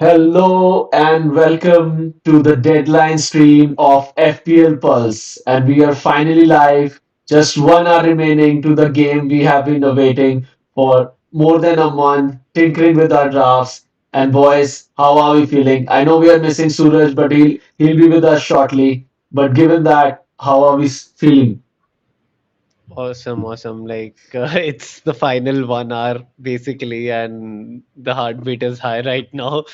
Hello and welcome to the deadline stream of FPL Pulse. And we are finally live. Just 1 hour remaining to the game we have been awaiting for more than a month, tinkering with our drafts. And boys, how are we feeling? I know we are missing Suraj, but he'll be with us shortly. But given that, how are we feeling? Awesome, awesome. It's the final 1 hour basically, and the heartbeat is high right now.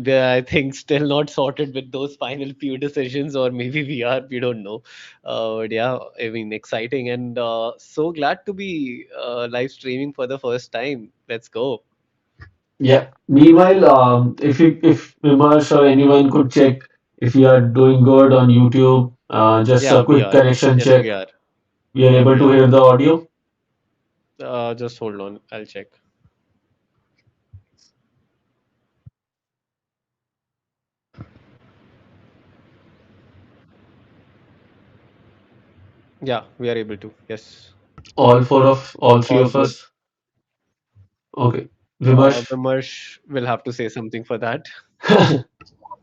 I think still not sorted with those final few decisions, or maybe we don't know. But yeah, I mean, exciting and so glad to be live streaming for the first time. Let's go. Yeah. Meanwhile, if Vimarsh or anyone could check if you are doing good on YouTube, just Yeah, a we quick are. connection Yes, we check. are. We are able We to are. hear the audio. Just hold on. I'll check. Yeah, we are able to. Yes. All three All of good. us. Okay. Vimarsh. Vimarsh will have to say something for that.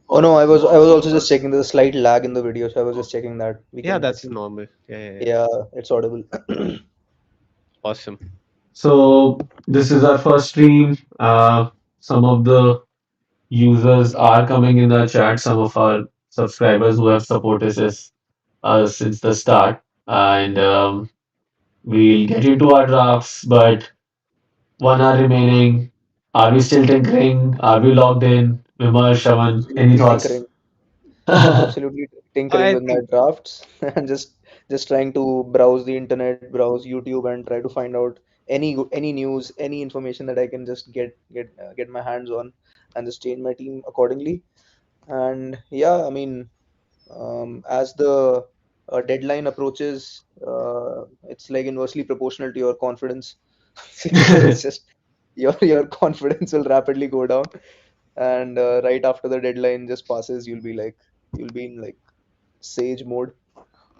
Oh no, I was also just checking. There's a slight lag in the video, so I was just checking that we Yeah, can at that's least. normal. Yeah, yeah, yeah. Yeah, it's audible. Awesome. So this is our first stream. Some of the users are coming in the chat. Some of our subscribers who have supported us since the start, and we'll get into our drafts. But 1 hour remaining. Are we still tinkering? Are we logged in? Vimarsh, Shaman, any Absolutely thoughts? tinkering, absolutely tinkering I with my think drafts and just trying to browse the internet, browse YouTube, and try to find out any news, any information that I can just get my hands on, and just change my team accordingly. And yeah, I mean, as the deadline approaches, it's like inversely proportional to your confidence. It's just your confidence will rapidly go down, and right after the deadline just passes, you'll be in like sage mode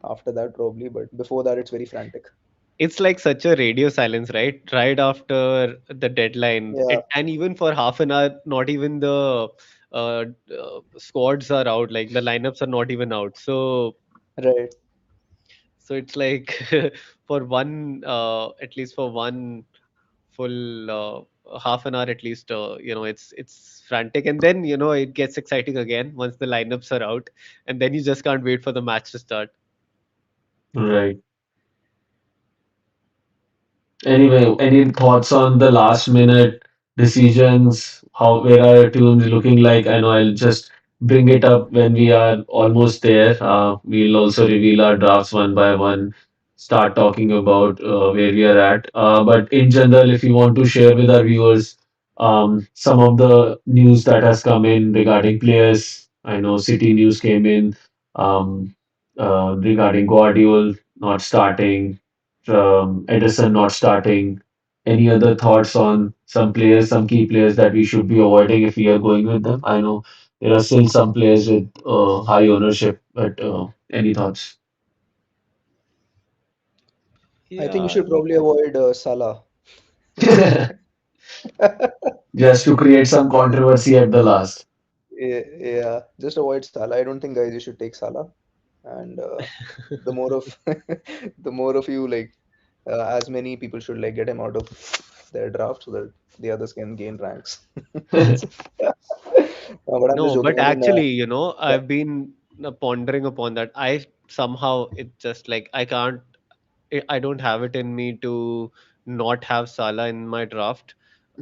after that probably, but before that it's very frantic. it's like such a radio silence, right? Right after the deadline. Yeah, And even for half an hour, not even the squads are out, like the lineups are not even out. right. So it's like for one, at least for one full half an hour at least, it's frantic, and then it gets exciting again once the lineups are out, and then you just can't wait for the match to start. Right. Anyway, any thoughts on the last minute decisions? Where are our teams looking like? I know I'll just bring it up when we are almost there. We'll also reveal our drafts one by one, start talking about where we are at. But in general, if you want to share with our viewers some of the news that has come in regarding players. I know City news came in um, regarding Guardiola not starting, Edison not starting. Any other thoughts on some players, some key players that we should be avoiding if we are going with them? I know there are still some players with high ownership, but any thoughts? I think we Yeah, should probably avoid Salah. Just to create some controversy at the last. Yeah, just avoid Salah. I don't think, guys, you should take Salah. And the more of the more of you like, as many people should like get him out of their draft so that the others can gain ranks. But I'm just no, joking. but I mean, actually, yeah, I've been pondering upon that. I somehow it just like I can't I don't have it in me to not have Salah in my draft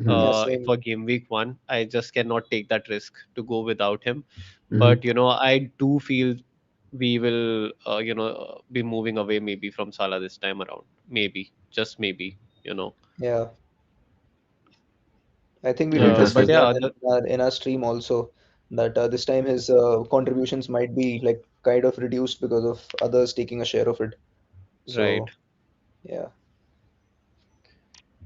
yeah, Mhm, same. for game week 1. I just cannot take that risk to go without him. mhm. But I do feel we will be moving away maybe from Salah this time around. Maybe, just maybe, you know. Yeah, I think we did But discuss Interesting. that yeah, in our stream also, that this time his contributions might be like kind of reduced because of others taking a share of it. right. So yeah,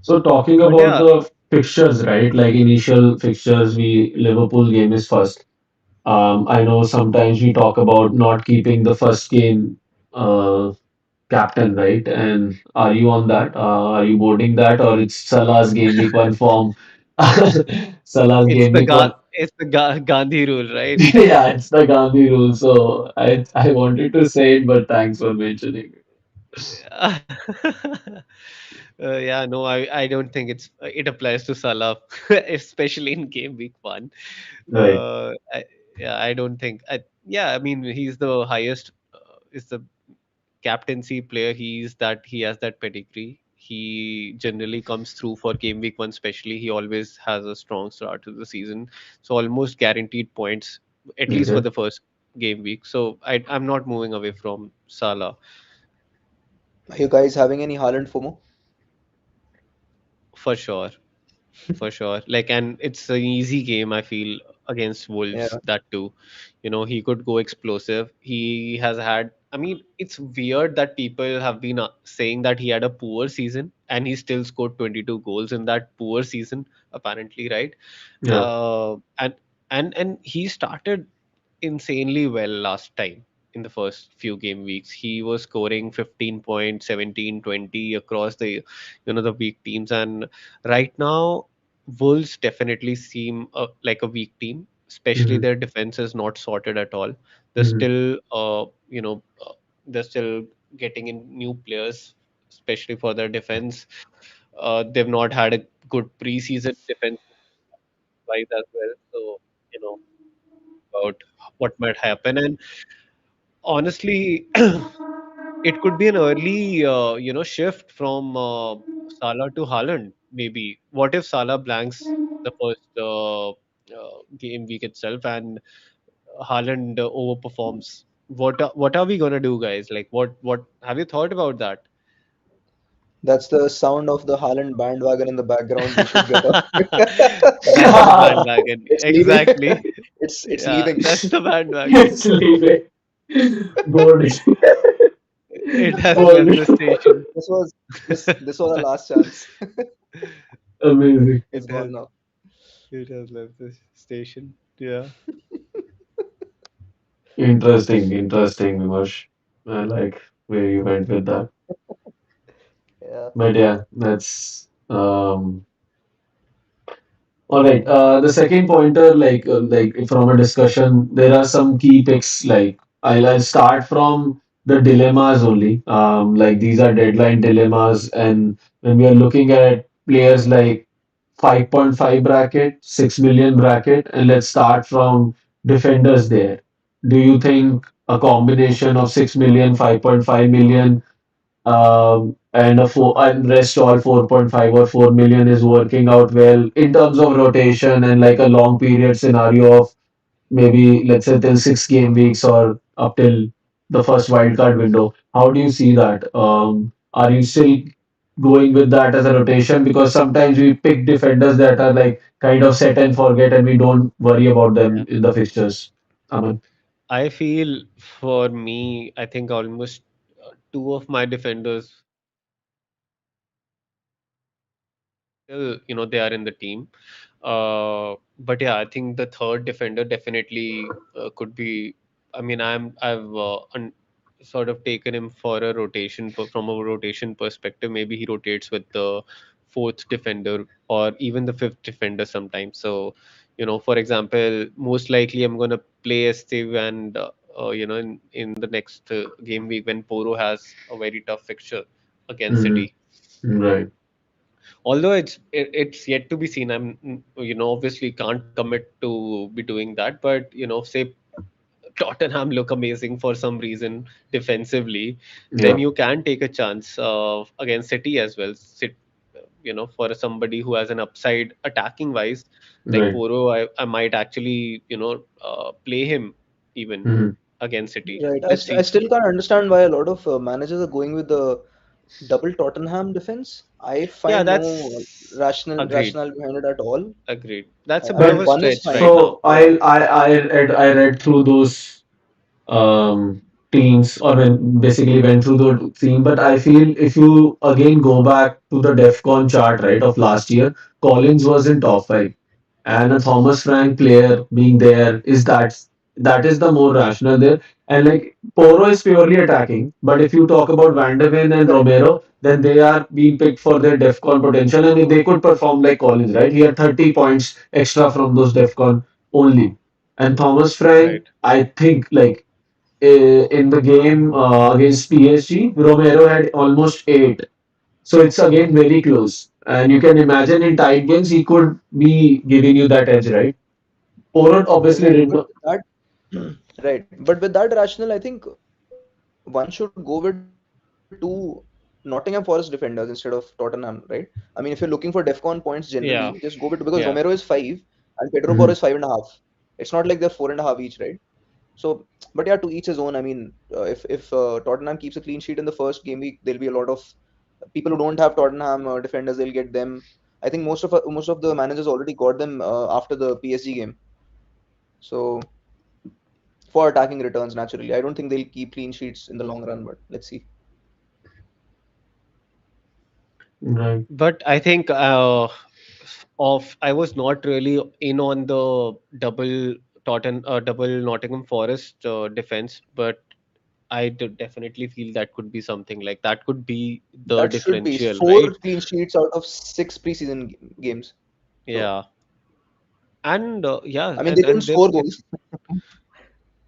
So talking But about yeah, the fixtures, right? Like initial fixtures, we Liverpool game is first. I know sometimes we talk about not keeping the first game captain, right? And are you on that? Are you boarding that, or it's Salah's game week one form? Salah's it's game week one. It's the Gandhi rule, right? Yeah, it's the Gandhi rule. So I wanted to say it, but thanks for mentioning it. Yeah. Yeah, no, I don't think it applies to Salah, especially in game week one. Right. I, yeah, I don't think. Yeah, I mean, he's the highest. Is the captaincy player. He has that pedigree. He generally comes through for game week one, especially. He always has a strong start to the season, so almost guaranteed points, at least for Okay. the first game week. So I'm not moving away from Salah Are you guys having any Haaland FOMO? for sure. For sure. Like, and it's an easy game, I feel, against Wolves, Yeah. that too. He could go explosive. He has had, I mean, it's weird that people have been saying that he had a poor season and he still scored 22 goals in that poor season, apparently, right? Yeah. Uh, and and he started insanely well last time in the first few game weeks. He was scoring 15 points, 17, 20 across the weak teams. And right now, Wolves definitely seem like a weak team, especially Hmm. their defense is not sorted at all. They're Hmm. still, they're still getting in new players, especially for their defense. They've not had a good preseason defense wise as well. So, you know, about what might happen. And honestly, it could be an early, shift from Salah to Haaland. Maybe. What if Salah blanks the first game week itself and Haaland overperforms? What are we gonna do, guys? Like, what have you thought about that? That's the sound of the Haaland bandwagon in the background. We should get off. That's the bandwagon. It's leaving. Exactly. It's Yeah, leaving. that's the bandwagon. It's leaving. Boarding. It has left Boarding. the station. This was our last chance. Amazing. It's It gone has now. it has left the station. Yeah. Interesting. Interesting, Vimash. I like where you went with that. Yeah. But yeah, that's all right. The second pointer, like from a discussion, there are some key picks. Like I'll start from the dilemmas only. Like these are deadline dilemmas, and when we are looking at players like 5.5 bracket, 6 million bracket, and let's start from defenders there. Do you think a combination of 6 million, 5.5 million, and and rest all 4.5 or 4 million is working out well in terms of rotation and like a long period scenario of maybe let's say till 6 game weeks or up till the first wildcard window? How do you see that? Are you still going with that as a rotation? Because sometimes we pick defenders that are like kind of set and forget and we don't worry about them Yeah. in the fixtures. Aman. I feel for me, I think almost two of my defenders still, they are in the team. But yeah, I think the third defender definitely could be. I mean, I've sort of taken him for a rotation from a rotation perspective. Maybe he rotates with the fourth defender or even the fifth defender sometimes. So, for example, most likely I'm gonna play Steve and in the next game week when Poro has a very tough fixture against Mhm. City. Right. Although it's yet to be seen. Obviously can't commit to be doing that, but say Tottenham look amazing for some reason defensively, then Yeah. you can take a chance against City as well. For somebody who has an upside attacking wise, like Right. Poro, I might actually play him even Mhm. against City. Right. Let's I see. still can't understand why a lot of managers are going with the double Tottenham defense. I Yeah, find no that's agreed. rationale behind it at all. Agreed. That's a I bit of mean, a But one is stretch fine. right now. so Yeah. I read through those teams or when basically went through the theme. But I feel if you again go back to the DEFCON chart, right, of last year, Collins was in top five, and a Thomas Frank player being there that is the more rational there. And like Poro is purely attacking, but if you talk about Van der Ven and Correct. Romero, then they are being picked for their DEFCON potential, and if they could perform like Collins, right? He had 30 points extra from those DEFCON only. And Thomas Frank, Right. I think like in the game against PSG, Romero had almost 8. So it's again very close. And you can imagine in tight games, he could be giving you that edge, right? Porot obviously Right, did but not. with that, right, but with that rationale, I think one should go with two Nottingham Forest defenders instead of Tottenham, right? I mean, if you're looking for DEFCON points generally, just go with because Romero is Yeah. 5 and Pedro Porro is Mhm. 5.5. It's not like they're 4.5 each, right? So, but yeah, to each his own. I mean, if Tottenham keeps a clean sheet in the first game week, there'll be a lot of people who don't have Tottenham defenders. They'll get them. I think most of the managers already got them after the PSG game. So for attacking returns, naturally, I don't think they'll keep clean sheets in the long run. But let's see. Right. But I think I was not really in on the double Nottingham Forest defense, but definitely feel that could be something like that could be the That should be differential, four right? clean sheets out of six preseason games. So Yeah. And yeah, I mean, they and don't and score it's goals.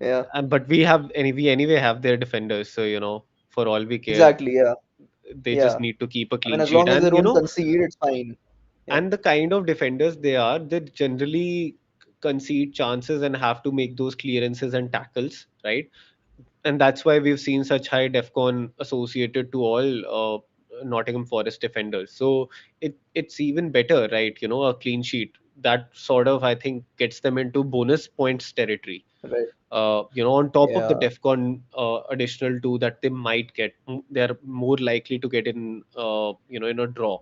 Yeah, but we anyway have their defenders, so for all we care, exactly. Yeah, they just yeah. need to keep a I mean, clean as sheet. long as they And don't concede, it's fine. Yeah, and the kind of defenders they generally concede chances and have to make those clearances and tackles, right? And that's why we've seen such high defcon associated to all Nottingham Forest defenders. So it's even better, right? A clean sheet that sort of, I think, gets them into bonus points territory. right. On top of the Yeah, defcon additional two that they might get, they're more likely to get in a draw.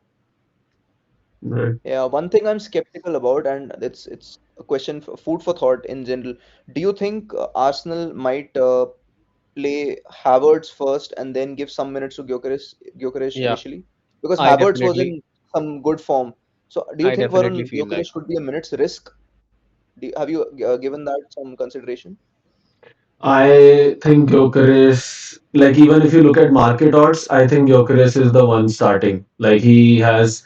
Right. yeah. One thing I'm skeptical about, and it's a question for food for thought in general. Do you think Arsenal might play Havertz first and then give some minutes to Gyökeres Yeah, initially? Because I Havertz was definitely, in some good form. So do you I think definitely Varun feel that. Gyökeres should be a minutes risk? Have you given that some consideration? I think Gyökeres, like even if you look at market odds, I think Gyökeres is the one starting. Like he has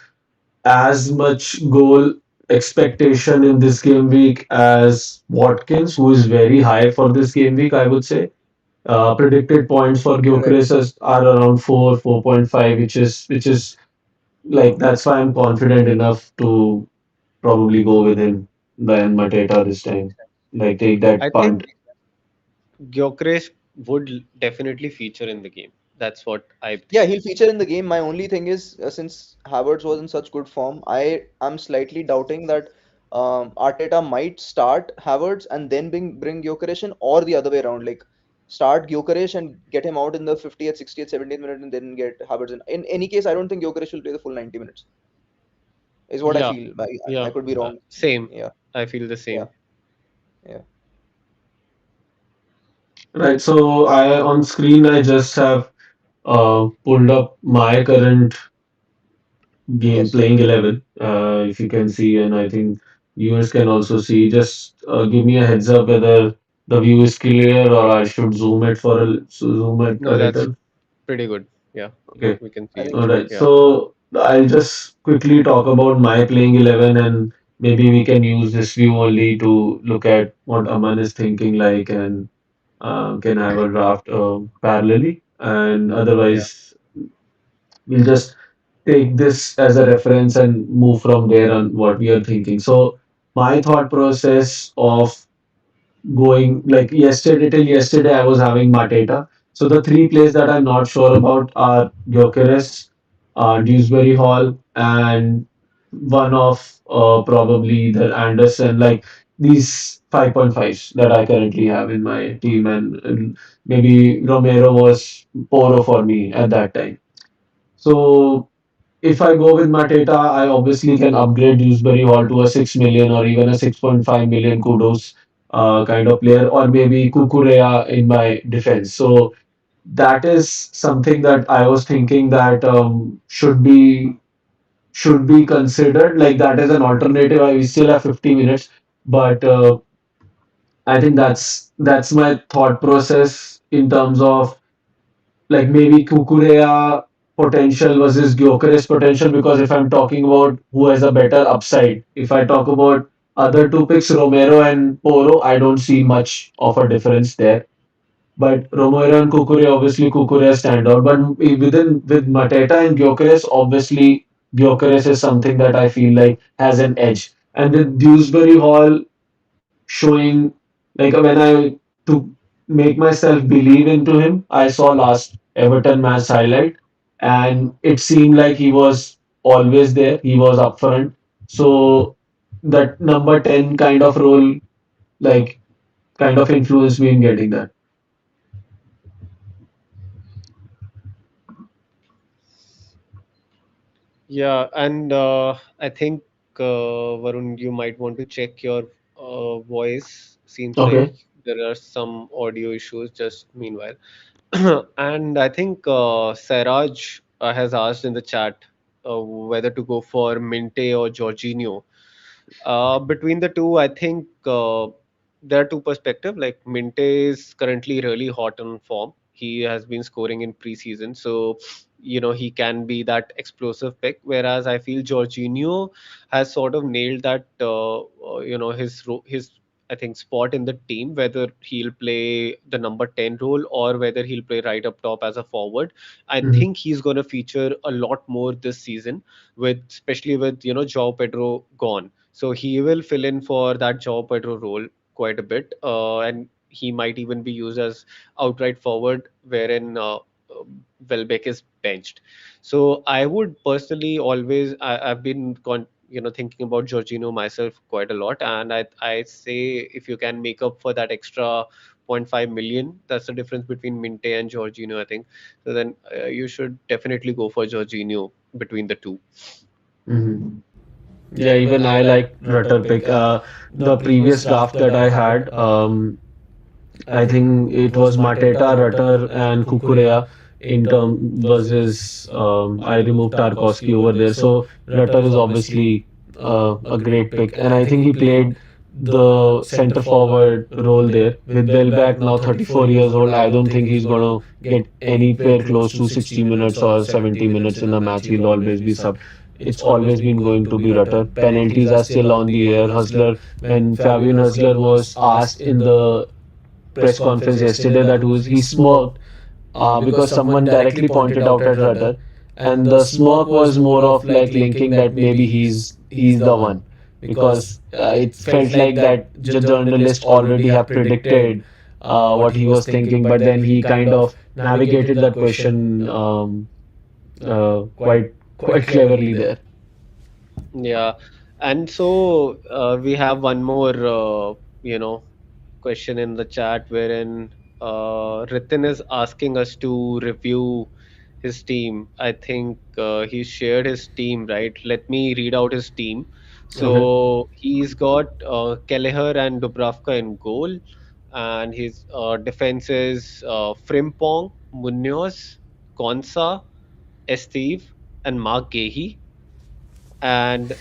as much goal expectation in this game week as Watkins, who is very high for this game week, I would say. Predicted points for Right. Gyökeres are around 4.5, which is like that's why I'm confident enough to probably go with him than Mateta this time. Like take I that think punt. Gyökeres would definitely feature in the game. That's what I Yeah, think. he'll feature in the game. My only thing is, since Havertz was in such good form, I am slightly doubting that Arteta might start Havertz and then bring Gyökeres in, or the other way around. Like start Gyökeres and get him out in the 50th, 60th, 70th minute, and then get Havertz in. In any case, I don't think Gyökeres will play the full 90 minutes. Is what I Yeah, feel. I yeah, could be wrong. same. Yeah, I feel the yeah, same. yeah. Right. So I on screen I just have pulled up my current game Yes. playing 11. If you can see, and I think viewers can also see. Just give me a heads up whether the view is clear or I should zoom it a No, that's little. pretty good. Yeah, Okay. we can I see think it. it's All good. right. Yeah. So I'll just quickly talk about my playing 11 and maybe we can use this view only to look at what Aman is thinking like and can have a draft parallelly. And Yeah. otherwise, we'll just take this as a reference and move from there on what we are thinking. So my thought process of going like yesterday till yesterday I was having Mateta. So the three plays that I'm not sure about are Gyökeres, Dewsbury Hall, and one of probably the Anderson. Like these 5.5s that I currently have in my team, and maybe Romero was Poro for me at that time. So if I go with Mateta, I obviously can upgrade Dewsbury Hall to a 6 million or even a 6.5 million kudos kind of player, or maybe Kukurea in my defense. So that is something that I was thinking that should be considered. Like that is an alternative. We still have 50 minutes, but I think that's my thought process in terms of like maybe Kukurea potential versus Gyökeres potential because if I'm talking about who has a better upside, if I talk about other two picks, Romero and Poro, I don't see much of a difference there. But Romero and Kukure, obviously Kukure stand out. But within with Mateta and Gyökeres, obviously Gyökeres is something that I feel like has an edge. And with Dewsbury Hall showing, like when I to make myself believe into him, I saw last Everton match highlight, and it seemed like he was always there. He was up front. So that number 10 kind of role, like kind of influenced me in getting that. Yeah, and I think Varun, you might want to check your voice. Seems like Okay. there are some audio issues just meanwhile. And I think Saraj has asked in the chat whether to go for Minte or Jorginho. Between the two, I think there are two perspectives. Like Minte is currently really hot on form. He has been scoring in preseason, so he can be that explosive pick. Whereas I feel Jorginho has sort of nailed that his I think spot in the team, whether he'll play the number 10 role or whether he'll play right up top as a forward. I Mhm. think he's going to feature a lot more this season, with especially with João Pedro gone. So he will fill in for that João Pedro role quite a bit, and he might even be used as outright forward, wherein Welbeck is benched. So I would personally always I've been thinking about Jorginho myself quite a lot, and I say if you can make up for that extra zero point 0.5 million, that's the difference between Minte and Jorginho, I think. So then you should definitely go for Jorginho between the two. Mhm. Yeah, even I like Rutter pick. The previous draft that I had, I think it was Mateta, Rutter, and Kukurea in term versus I removed Tarkovsky over there. So Rutter is obviously a great pick, and I think he played the center forward role there with Welbeck now 34 years old. I don't think he's gonna get anywhere close to 60 minutes or 70 minutes in a match. He'll always be sub. It's always been going to be Rutter. Penalties are still on the air. Hustler, when Fabian Hustler was asked in the press conference yesterday that was he smirked because someone directly pointed out at Rudder, and the smirk was more of like linking that maybe he's the one because it felt like that the journalist already have predicted what he was thinking, but then he kind of navigated that question quite cleverly there. Yeah, and so we have one more, question in the chat wherein Ritin is asking us to review his team. I think he shared his team, right? Let me read out his team. Okay. So he's got Kelleher and Dubravka in goal, and his defense is Frimpong, Munoz, Konsa, Esteve, and Mark Gehi. And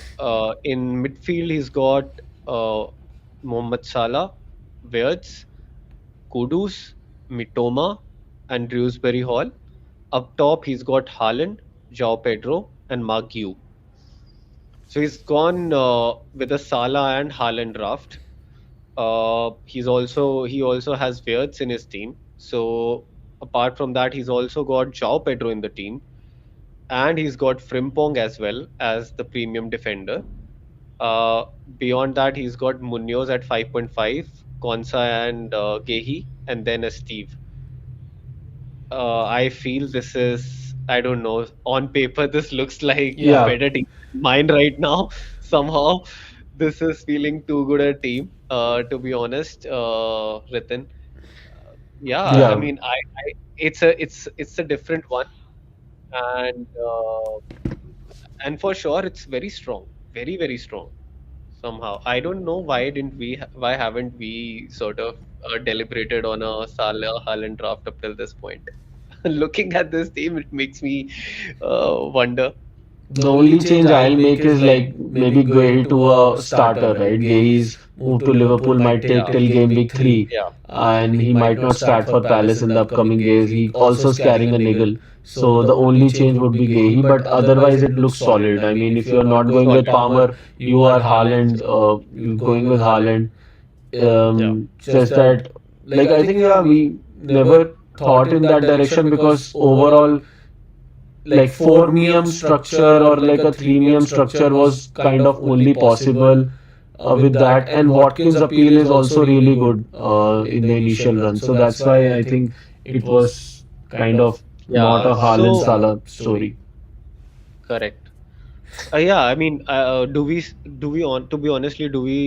in midfield, he's got uh, Mohamed Salah, Wirtz, Kudus, Mitoma, and Dewsbury Hall. Up top, he's got Haaland, João Pedro, and Mark Gu. So he's gone with a Salah and Haaland draft. He also has Wirtz in his team. So apart from that, he's also got João Pedro in the team, and he's got Frimpong as well as the premium defender. Uh, Beyond that, he's got Munoz at 5.5, Konsa and Gehi, and then a Steve. I feel this is, I don't know, on paper, this looks like a Yeah. better team than mine right now. Somehow, this is feeling too good a team, to be honest, Ritin. Yeah, I Yeah. mean, it's a different one, and for sure, it's very strong, very, very strong. Somehow. I don't know why haven't we sort of deliberated on a Salah Haaland draft up till this point. Looking at this team, it makes me wonder. The only change I'll make is like maybe Guehi to a starter, right? Guehi's move to Liverpool might take Yeah, till game week 3, yeah, and he might not start for Palace in the upcoming games. He also is carrying a niggle, So the only change would be Gehi, but otherwise it looks solid. I mean, if you're not going with Solid. Palmer, you are Haaland, you're going with Haaland. Yeah. Just that, like, I think, yeah, we never thought in that direction because overall, like, four-medium structure or like a three-medium structure was kind of only possible with that. And Watkins' appeal is also really good in the initial run. So that's why I think it was kind of not Yeah. a Haaland So Salah story. correct. Yeah, I mean, do we on to be honestly, do we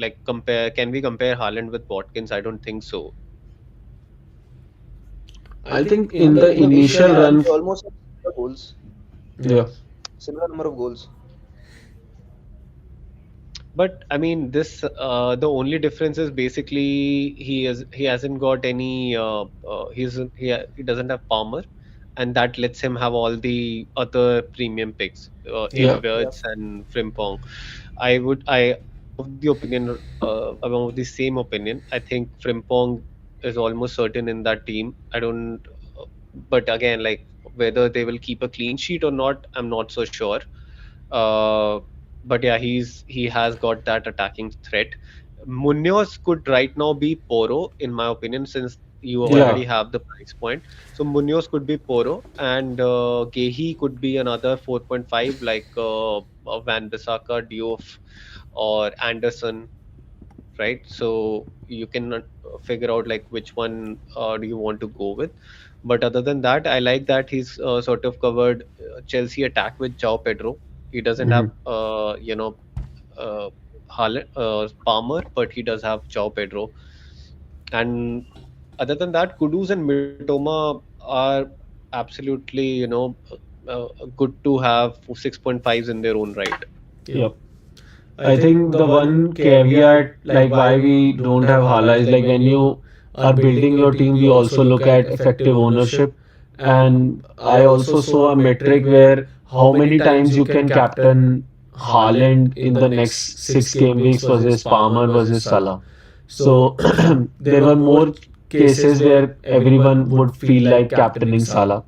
like compare? Can we compare Haaland with Watkins? I don't think so. I think In in the the initial initial run, run, they almost had similar goals, yeah, similar number of goals. But I mean, this the only difference is basically he hasn't got any he doesn't have Palmer, and that lets him have all the other premium picks yeah, in Yeah. Wirtz and Frimpong. I'm of the same opinion. I think Frimpong is almost certain in that team. I don't, but again, like whether they will keep a clean sheet or not, I'm not so sure. Uh, but yeah, he has got that attacking threat. Munoz could right now be Poro, in my opinion, since you yeah. already have the price point. So Munoz could be Poro, and Gehi could be another 4.5, like Van Bissaka, Diouf, or Anderson, right? So you can figure out like which one do you want to go with. But other than that, I like that he's sort of covered Chelsea attack with João Pedro. He doesn't have Mhm. uh, Palmer, but he does have João Pedro. And other than that, Kudus and Mitoma are absolutely, good to have 6.5s in their own right. Yep. I think the one caveat, like why we don't have Hala, is like when you are building your team, we also look at effective ownership. And I also saw a metric where how many times you can captain Haaland in the next 6 game weeks versus Palmer versus Salah. So there were more cases where everyone would feel like captaining Salah.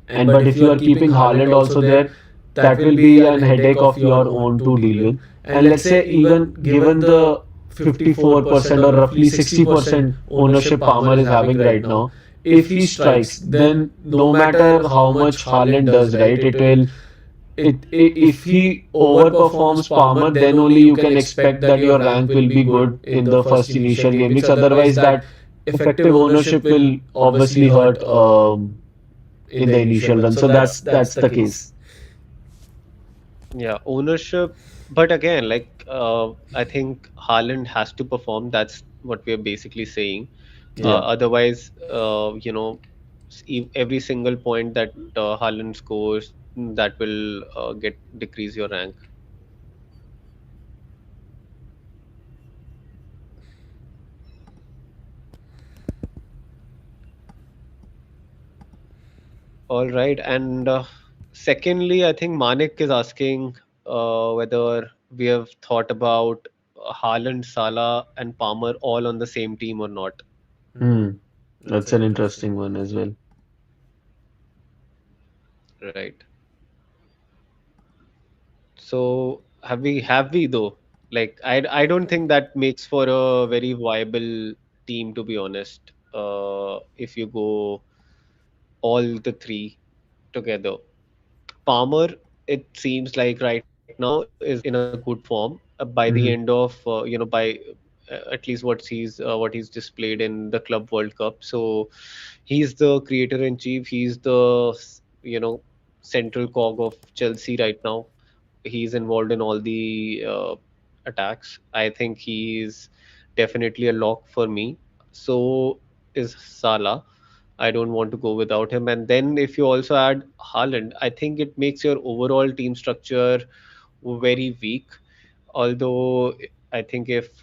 And but if you are keeping Haaland also there, that will be an headache of your own to deal with. And let's say even given the 54% or roughly 60% ownership Palmer is having right now, if he strikes, then no matter how much Haaland does, right, it will if he overperforms Palmer, then only you can expect that your rank will be good in the first initial game weeks. Otherwise, that effective ownership will obviously hurt in the initial run. So that's the case. Yeah, ownership. But again, like I think Haaland has to perform. That's what we're basically saying. Yeah. Otherwise, every single point that Haaland scores, that will get decrease your rank. All right. And secondly, I think Manik is asking whether we have thought about Haaland, Salah, and Palmer all on the same team or not. Hmm. That's an interesting one as well. Right. So have we though? Like I don't think that makes for a very viable team, to be honest. If you go all the three together. Palmer, it seems like right now is in a good form. By the end Mhm. of by at least what he's displayed in the Club World Cup. So he's the creator in chief. He's the central cog of Chelsea right now. He's involved in all the attacks. I think he's definitely a lock for me. So is Salah. I don't want to go without him. And then if you also add Haaland, I think it makes your overall team structure very weak. Although I think if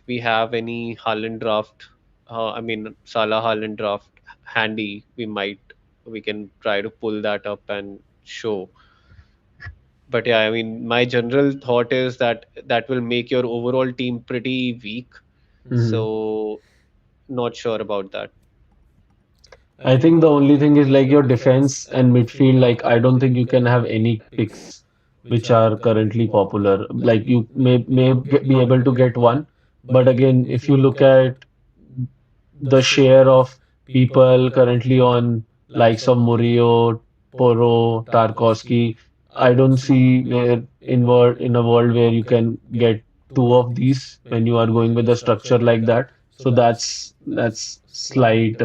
we have any Haaland draft, I mean Salah Haaland draft handy, we can try to pull that up and show. But yeah, I mean, my general thought is that that will make your overall team pretty weak. Mhm. So not sure about that. I think the only thing is like your defense and midfield. Like I don't think you can have any picks which are currently popular. Like you be able to get one, but again, if you look at the share of people currently on likes of Murillo, Porro, Tarkowski, I don't see where in a world where you can get two of these when you are going with a structure like that. So that's slight.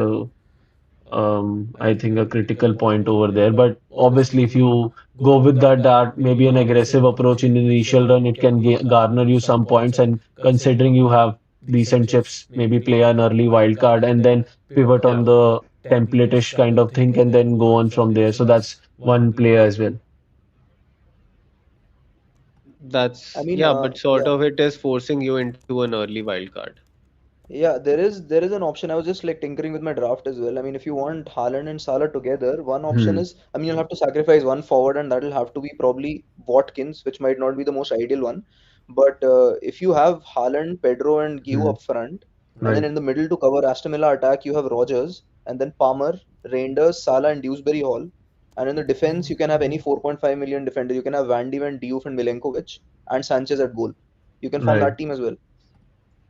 I think a critical point over there. But obviously, if you go with that maybe an aggressive approach in the initial run, it can garner you some points. And considering you have decent chips, maybe play an early wild card and then pivot Yeah, on the template-ish kind of thing and then go on from there. So that's one play as well. I that's mean, yeah, but sort yeah. of it is forcing you into an early wild card. Yeah, there is an option. I was just like tinkering with my draft as well. I mean, if you want Haaland and Salah together, one option Hmm. is, I mean, you'll have to sacrifice one forward, and that'll have to be probably Watkins, which might not be the most ideal one. But if you have Haaland, Pedro, and Guiu Hmm. up front, and then Right. in the middle to cover Aston Villa attack, you have Rogers, and then Palmer, Reinders, Salah, and Dewsbury Hall. And in the defense, you can have any 4.5 million defender. You can have Van de Ven, Diouf, and Milenkovic, and Sanchez at goal. You can form Right. that team as well.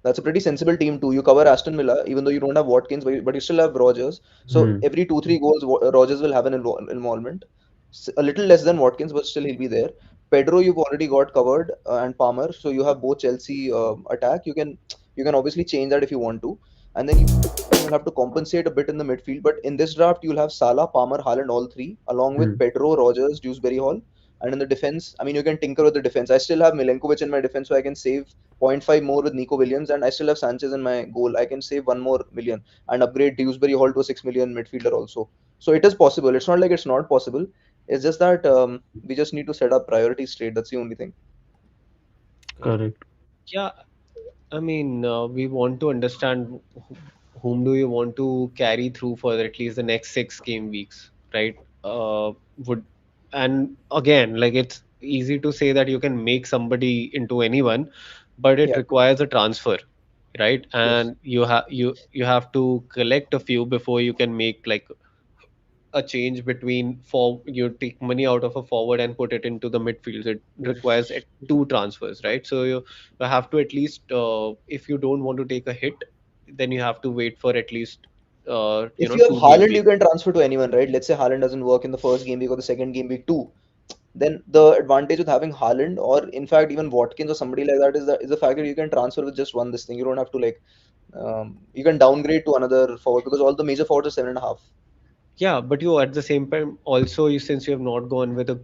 That's a pretty sensible team too. You cover Aston Villa, even though you don't have Watkins, but you still have Rogers. So Hmm. every 2 3 goals, Rogers will have an involvement. A little less than Watkins, but still he'll be there. Pedro, you've already got covered, and Palmer. So you have both Chelsea attack. You can obviously change that if you want to, and then you'll have to compensate a bit in the midfield. But in this draft, you'll have Salah, Palmer, Haaland, all three, along with Hmm. Pedro, Rogers, Dewsbury Hall. And in the defense, I mean, you can tinker with the defense. I still have Milenkovic in my defense, so I can save zero point 0.5 more with Nico Williams, and I still have Sanchez in my goal. I can save 1 more million and upgrade Dewsbury Hall to a 6 million midfielder also. So it is possible. It's not like it's not possible. It's just that we just need to set up priorities straight. That's the only thing. Correct. Yeah, I mean, we want to understand whom do you want to carry through for at least the next 6 game weeks, right? Would and again, like it's easy to say that you can make somebody into anyone, but it Yeah. requires a transfer, right? Yes. And you have to collect a few before you can make like a change between for you take money out of a forward and put it into the midfield. It requires two transfers, right? So you have to at least if you don't want to take a hit, then you have to wait for at least If you have two game Haaland, you weeks. can transfer to anyone, right? Let's say Haaland doesn't work in the first game week or the second game week too. Then the advantage with having Haaland or in fact even Watkins or somebody like that is the fact that you can transfer with just one this thing. You don't have to like you can downgrade to another forward because all the major forwards are 7.5. Yeah, but you at the same time also since you have not gone with a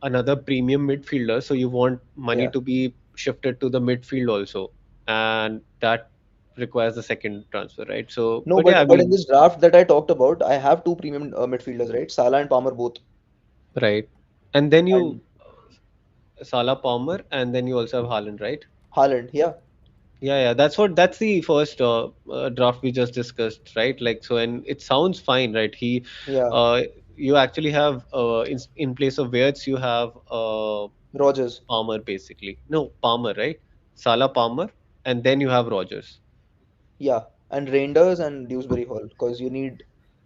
another premium midfielder, so you want money Yeah. to be shifted to the midfield also, and that requires the second transfer, right? So, No, but yeah, I but in mean, this draft that I talked about, I have two premium midfielders, right? Salah and Palmer both. right. And then you And Salah Palmer, and then you also have Haaland, right? Haaland, yeah, Yeah, that's the first draft we just discussed, right? Like so, and it sounds fine, right? yeah, Uh, you actually have in place of Wirtz, you have Rogers. Palmer basically. No, Palmer, right? Salah Palmer, and then you have Rogers. Yeah, and Reinders and Dewsbury Hall because you need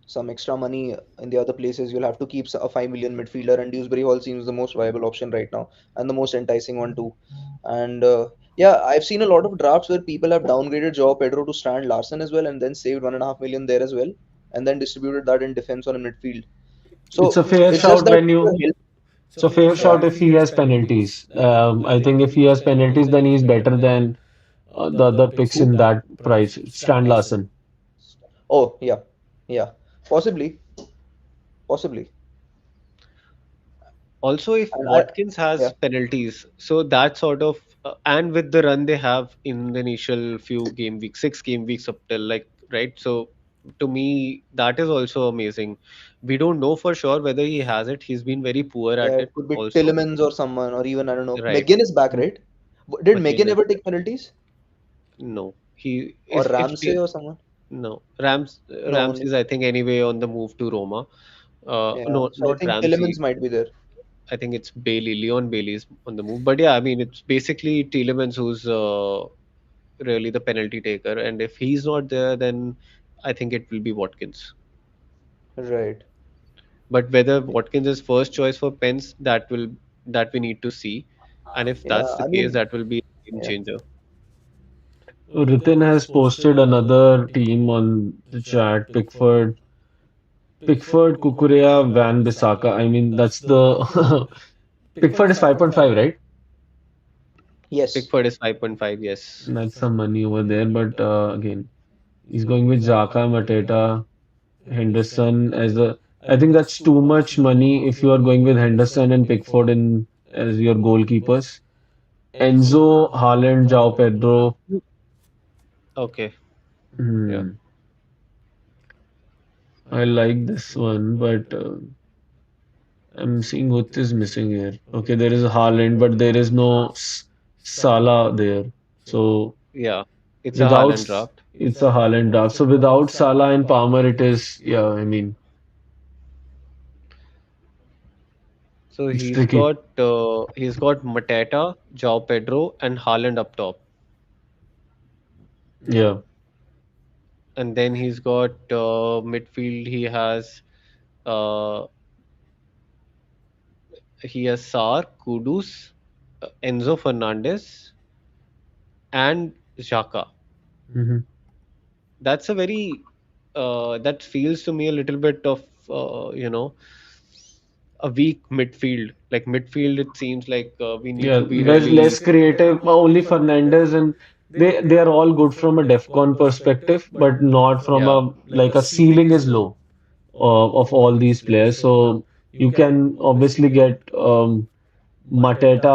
some extra money in the other places. You'll have to keep a 5 million midfielder, and Dewsbury Hall seems the most viable option right now and the most enticing one too. And yeah, I've seen a lot of drafts where people have downgraded Joao Pedro to Strand Larson as well, and then saved 1.5 million there as well, and then distributed that in defense or in midfield. It's a So fair it's just shout that when if you're you It's a fair yeah. shot if he has penalties. I think if he has penalties, then he's better than the other picks in that price. Stan Larson. Oh yeah, yeah, possibly, possibly. Also, if And Watkins yeah, has penalties, so that sort of and with the run they have in the initial few game weeks, 6 game weeks up till like right. So to me, that is also amazing. We don't know for sure whether he has it. He's been very poor yeah, at it it could be also. Tillemans or someone, or even I don't know. Right. Megan is back, M- right? Did Megan McGinn is ever take penalties no. He or if Ramsey or someone? no No, only Ramsey's I think anyway on the move to Roma. yeah. No, So I not think Tillemans Ramsey. might be there. I think it's Bailey, Leon Bailey's on the move. But yeah, I mean, it's basically Tielemans who's really the penalty taker. And if he's not there, then I think it will be Watkins. Right. But whether Watkins is first choice for Pence, that we need to see. And if Yeah, that's the I case, mean, that will be a game yeah. changer. Ritin has posted another team on the chat. Pickford, Kukurea, Van Bissaka. I mean, that's the Pickford is 5.5, right? Yes. Pickford is 5.5, yes. That's some money over there. But again, he's going with Xhaka, Mateta, Henderson as a. I think that's too much money if you are going with Henderson and Pickford in as your goalkeepers. Enzo, Haaland, João Pedro. Okay, yeah. Hmm, I like this one, but I'm seeing what is missing here. Okay, there is a Haaland, but there is no Salah there. So Yeah, it's a without Haaland draft. it's a Haaland draft. So without Salah and Palmer, it is yeah. I mean, So it's tricky. he's got Mateta, João Pedro, and Haaland up top, Yeah. and then he's got midfield. Uh, he has Sar, Kudus, Enzo Fernandez, and Xhaka. Hmm. That's a very that feels to me a little bit of a weak midfield. Like midfield, it seems like we need Yeah, to be less really. creative. Only Fernandez and they are all good from a DEFCON perspective, but not from Yeah. a like a ceiling is low of all these players. So you can obviously get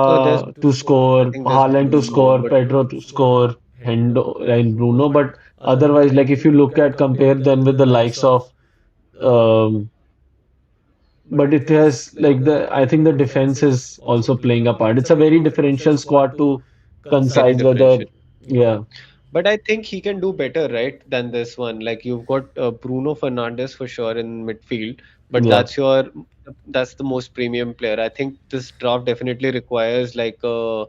Oh, there's Mateta to I score, think there's Haaland to Bruno, score, but Pedro to score, Hendo and Bruno. But otherwise, like if you look at compare them with the likes of um, but it has like the I think the defense is also playing a part. It's a very differential squad to very coincide whether differential. yeah, But I think he can do better, right, than this one. Like you've got Bruno Fernandes for sure in midfield, but yeah. that's the most premium player. I think this draft definitely requires like a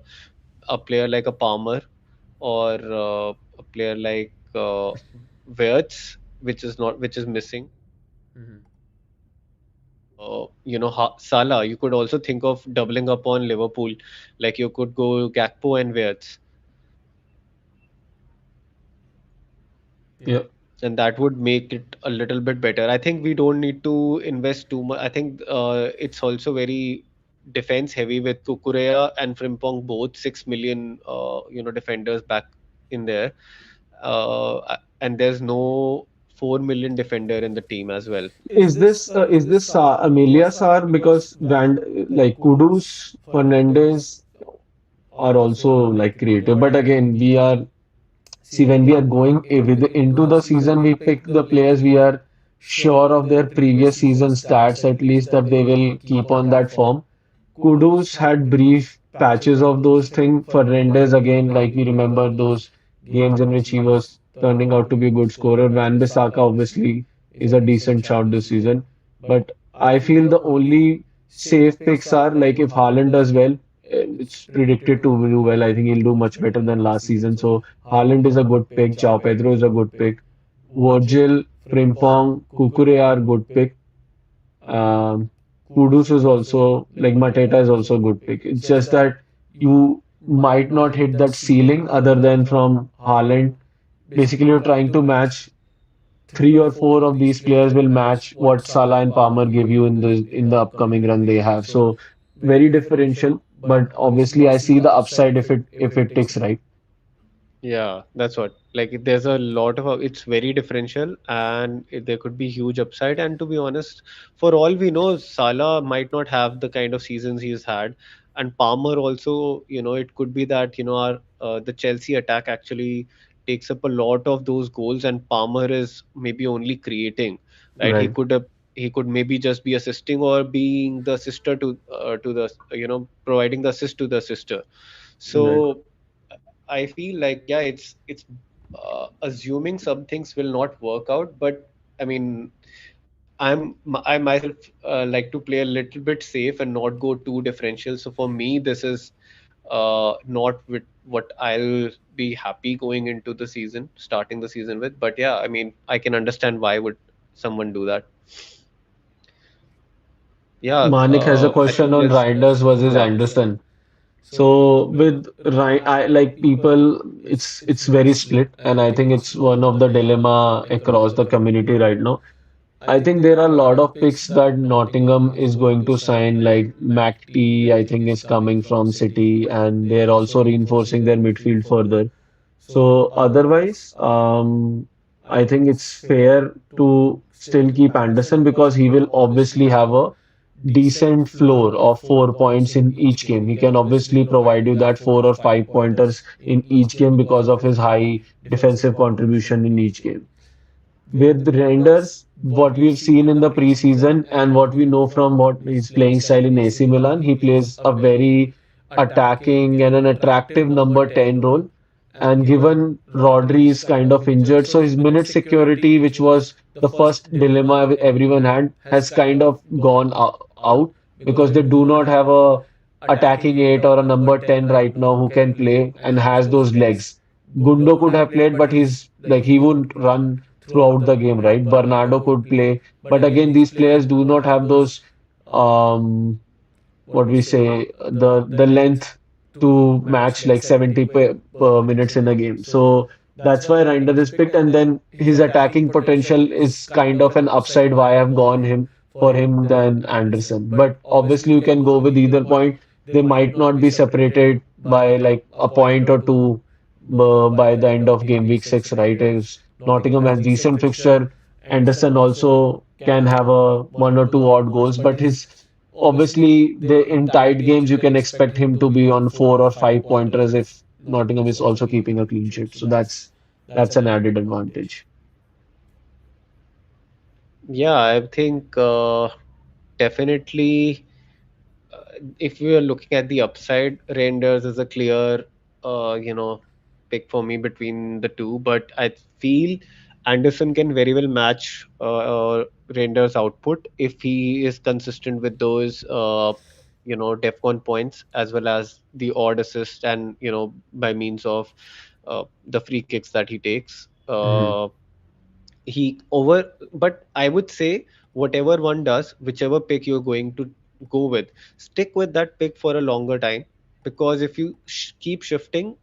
player like a Palmer or a player like Wirtz, which is missing. Mhm. Salah. You could also think of doubling up on Liverpool. Like you could go Gakpo and Wirtz, Yeah. and that would make it a little bit better. I think we don't need to invest too much. I think it's also very defense heavy with Kukurea and Frimpong both 6 million defenders back in there. And there's no 4 million defender in the team as well. Is this Amelia Sar because Van like Kudus, Fernandez are also like creative, but again we are see when we are going into the season, we pick the players we are sure of their previous season stats at least that they will keep on that form. Kudus had brief patches of those things. Fernandez again, like we remember those games in which he was turning out to be a good scorer. Van Bissaka obviously is a decent shout this season. But I feel the only safe picks are like if Haaland does well, it's predicted to do well. I think he'll do much better than last season. So Haaland is a good pick. João Pedro is a good pick. Virgil, Frimpong, Kukure are good pick. Um, Kudus is also like Mateta is also a good pick. It's just that you might not hit that ceiling other than from Haaland. Basically, you're trying to match three or four of these players will match what Salah and Palmer give you in the upcoming run they have. So very differential, but obviously I see the upside if it ticks right. Yeah, that's what. Like, there's a lot of it's very differential, and there could be huge upside. And to be honest, for all we know, Salah might not have the kind of seasons he's had, and Palmer also. It could be that our the Chelsea attack actually takes up a lot of those goals, and Palmer is maybe only creating, right? Right, He could maybe just be assisting or being the sister to the providing the assist to the sister. right. So I feel like yeah, it's assuming some things will not work out, but I mean, I myself like to play a little bit safe and not go too differential. So for me, this is not with what I'll be happy going into the season, starting the season with. But yeah, I mean, I can understand why would someone do that. Yeah, Manik has a I question think on there's Reinders versus yeah. Anderson. So with I like people, it's very split, and I think it's one of the dilemma across the community right now. I think there are a lot of picks that Nottingham is going to sign, like McT, I think is coming from City, and they're also reinforcing their midfield further. So otherwise, I think it's fair to still keep Anderson because he will obviously have a decent floor of 4 points in each game. He can obviously provide you that 4 or 5 pointers in each game because of his high defensive contribution in each game. With Reinders, what we've seen in the preseason and what we know from what his playing style in AC Milan, he plays a very attacking and an attractive number 10 role. And given Rodri is kind of injured, so his minute security, which was the first dilemma everyone had, has kind of gone out because they do not have a attacking eight or a number 10 right now who can play and has those legs. Gundo could have played, but he's like he wouldn't run throughout the game, right? Bernardo could play, but again, these players do not have those um what we say the length to match like 70 per minutes in a game. So that's why Reinders is picked, and then his attacking potential is kind of an upside why I've gone him for him than Anderson. But obviously you can go with either point. They might not be separated by like a point or two by the end of game week 6, right? Is Nottingham has decent fixture. Anderson also can have a one or two odd goals, but his obviously the in tight games you can expect him to be on 4 or 5 pointers if Nottingham is also keeping a clean sheet. So that's an added advantage. Yeah, I think definitely if we are looking at the upside, Renders is a clear, pick for me between the two. But I feel Anderson can very well match Renders' output if he is consistent with those, DEFCON points as well as the odd assist and by means of the free kicks that he takes. Hmm. But I would say whatever one does, whichever pick you're going to go with, stick with that pick for a longer time, because if you keep shifting,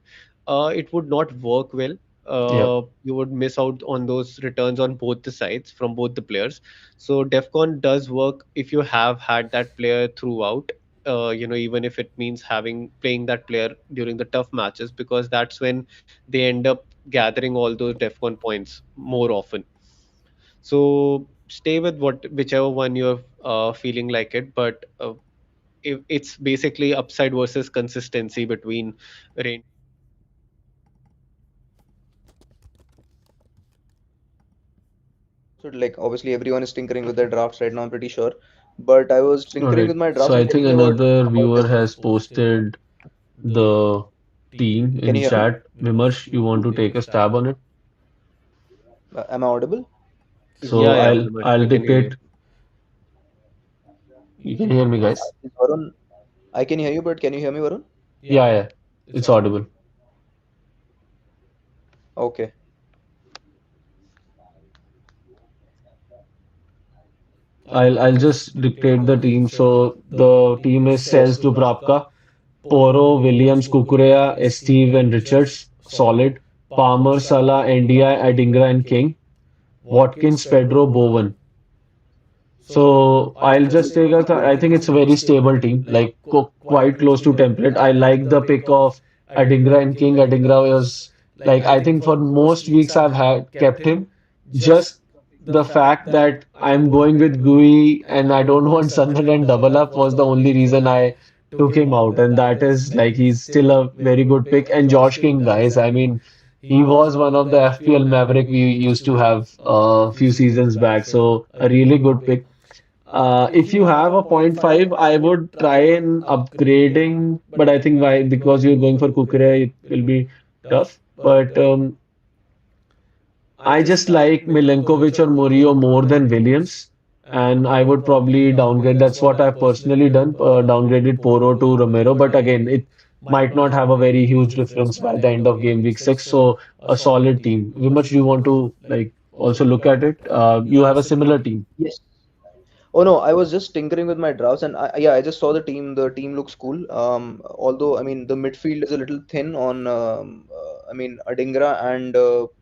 it would not work well. Yeah. You would miss out on those returns on both the sides from both the players. So defcon does work if you have had that player throughout, even if it means having playing that player during the tough matches, because that's when they end up gathering all those defcon points more often. So stay with whichever one you're feeling like it, but it's basically upside versus consistency between range. So like obviously everyone is tinkering with their drafts right now, I'm pretty sure. But I was All tinkering right. with my So drafts I and think thinking another about viewer this. has posted the team Can in you hear me? chat. Vimarsh, you want to take a stab on it? Am I audible? So Yeah, I'll very much. I'll We can hear dictate. you. You can hear me, guys? Is Varun, I can hear you, but can you hear me, Varun? Yeah, yeah. It's audible. Okay. I'll just dictate the team. So the team is Sels Dubravka, Poro, Williams, Kukurea, Steve, and Richards. Solid. Palmer, Salah, NDI, Adingra, and King. Watkins, Pedro, Bowen. So I'll just take a I think it's a very stable team, like quite close to template. I like the pick of Adingra and King. Adingra was like I think for most weeks I've had kept him. Just the fact that I'm going with Gui and I don't want Sunderland double up was the only reason I took him out, and that is like he's still a very good pick. And Josh King, guys, I mean. He was one of the FPL Maverick we used to have a few seasons back, so a really good pick. If you have a point 0.5, I would try in upgrading, but I think why because you're going for Kukre, it will be tough. But I just like Milenkovic or Murillo more than Williams, and I would probably downgrade. That's what I've personally done, downgraded Poro to Romero. But again, it might not have a very huge difference by the end of game week 6. So a solid team. How much do you want to like also look at it? You have a similar team. Yes. Oh no, I was just tinkering with my drafts, and yeah, I just saw the team. The team looks cool. Although I mean the midfield is a little thin on. I mean Adingra and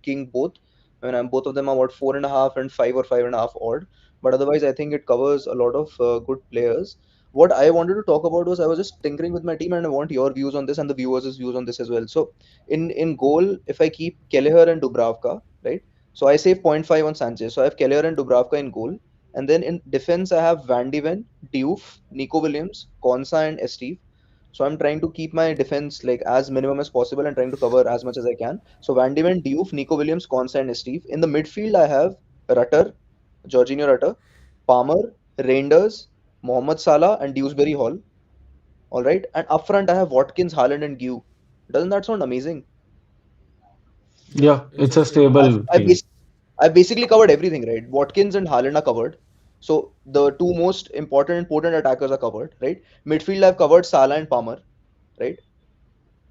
King both. I mean both of them are what 4.5 and 5 or 5.5 odd. But otherwise, I think it covers a lot of good players. What I wanted to talk about was I was just tinkering with my team, and I want your views on this and the viewers' views on this as well. So in goal, if I keep Kelleher and Dubravka, right? So I save point 0.5 on Sanchez. So I have Kelleher and Dubravka in goal. And then in defense, I have Van de Ven, Diouf, Nico Williams, Konsa, and Steve. So I'm trying to keep my defense like as minimum as possible and trying to cover as much as I can. So Van de Ven, Diouf, Nico Williams, Konsa, and Steve. In the midfield, I have Rutter, Jorginho Rutter, Palmer, Reinders, Mohamed Salah, and Dewsbury Hall. All right. And up front, I have Watkins, Haaland, and Gue. Doesn't that sound amazing? Yeah, it's a I've, stable I've, team. bas- I've basically covered everything, right? Watkins and Haaland are covered. So the two most important potent attackers are covered, right? Midfield I've covered Salah and Palmer, right?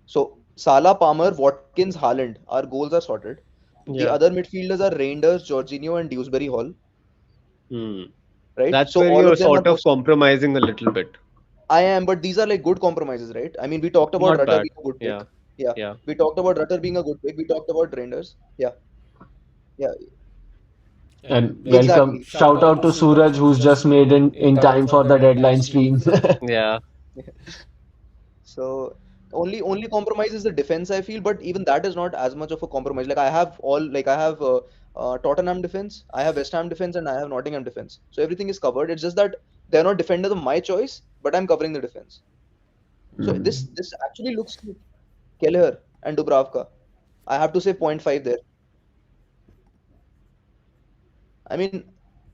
So Salah, Palmer, Watkins, Haaland, our goals are sorted. The Yeah. other midfielders are Reinders, Jorginho, and Dewsbury Hall, Hmm. right? That's So where all you're of them are sort of compromising a little bit. I am, but these are like good compromises, right? I mean, we talked about Not Rutter bad. being a good pick. Yeah. Yeah. Yeah. We talked about Rutter being a good pick. We talked about Reinders. Yeah. Yeah. And welcome, Exactly. shout out to Suraj who's just made in time for the deadline stream. Yeah. So only compromise is the defense, I feel, but even that is not as much of a compromise. Like I have Tottenham defense, I have West Ham defense, and I have Nottingham defense. So everything is covered. It's just that they're not defenders of my choice, but I'm covering the defense. So Mm. this actually looks like Kelleher and Dubravka. I have to say point 0.5 there. I mean,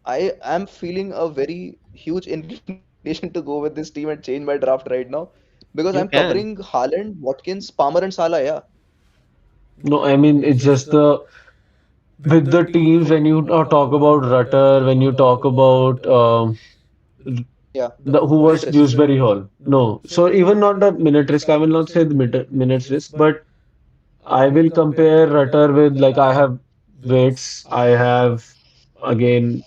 I am feeling a very huge inclination to go with this team and change my draft right now because I'm You covering can. Haaland, Watkins, Palmer, and Salah. Yeah. No, I mean it's just the with the teams when you talk about Rutter, when you talk about Yeah. the who Minute was risk. Dewsbury Hall. No, so even not the minute risk. I will not say the minutes risk, but I will compare Rutter with like I have weights. I have again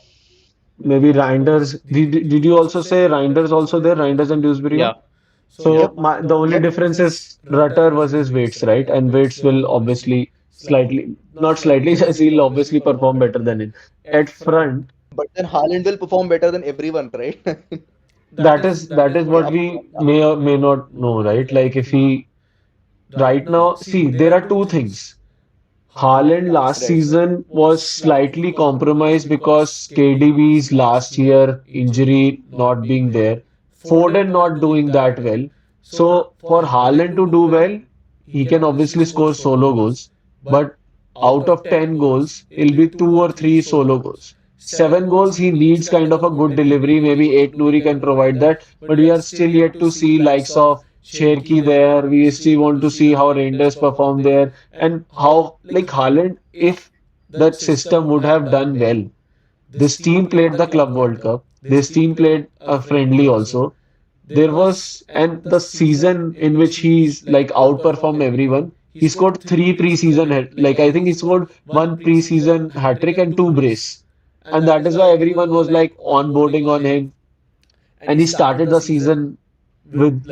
maybe Reinders. Did you also say Reinders also there? Reinders and Dewsbury Yeah. Hall? Yep. So my the only Yep. difference is Rutter versus Waits, right? And Waits will obviously slightly, not slightly, he'll obviously perform better than him. At front, But then Haaland will perform better than everyone, right? that is what Yeah. we may or may not know, right? Like if he right now, see, there are two things. Haaland last Right. season was slightly compromised because KDB's last year injury not being there, Foden not doing that well. So for Haaland to do well, he can obviously score solo goals, but out of 10 goals, it'll be two or three solo goals. 7 goals, he needs kind of a good delivery. Maybe 8 Nuri can provide that, but we are still yet to see likes of Cherki there. We still want to see how Rangers perform there and how, like Haaland, if that system would have done well. This team played the Club World Cup. This team played a friendly also. There was, and the season in which he's like outperformed everyone, he scored three preseason, like I think he scored one preseason hat trick and two brace. And that is why everyone was like onboarding on him. And he started the season with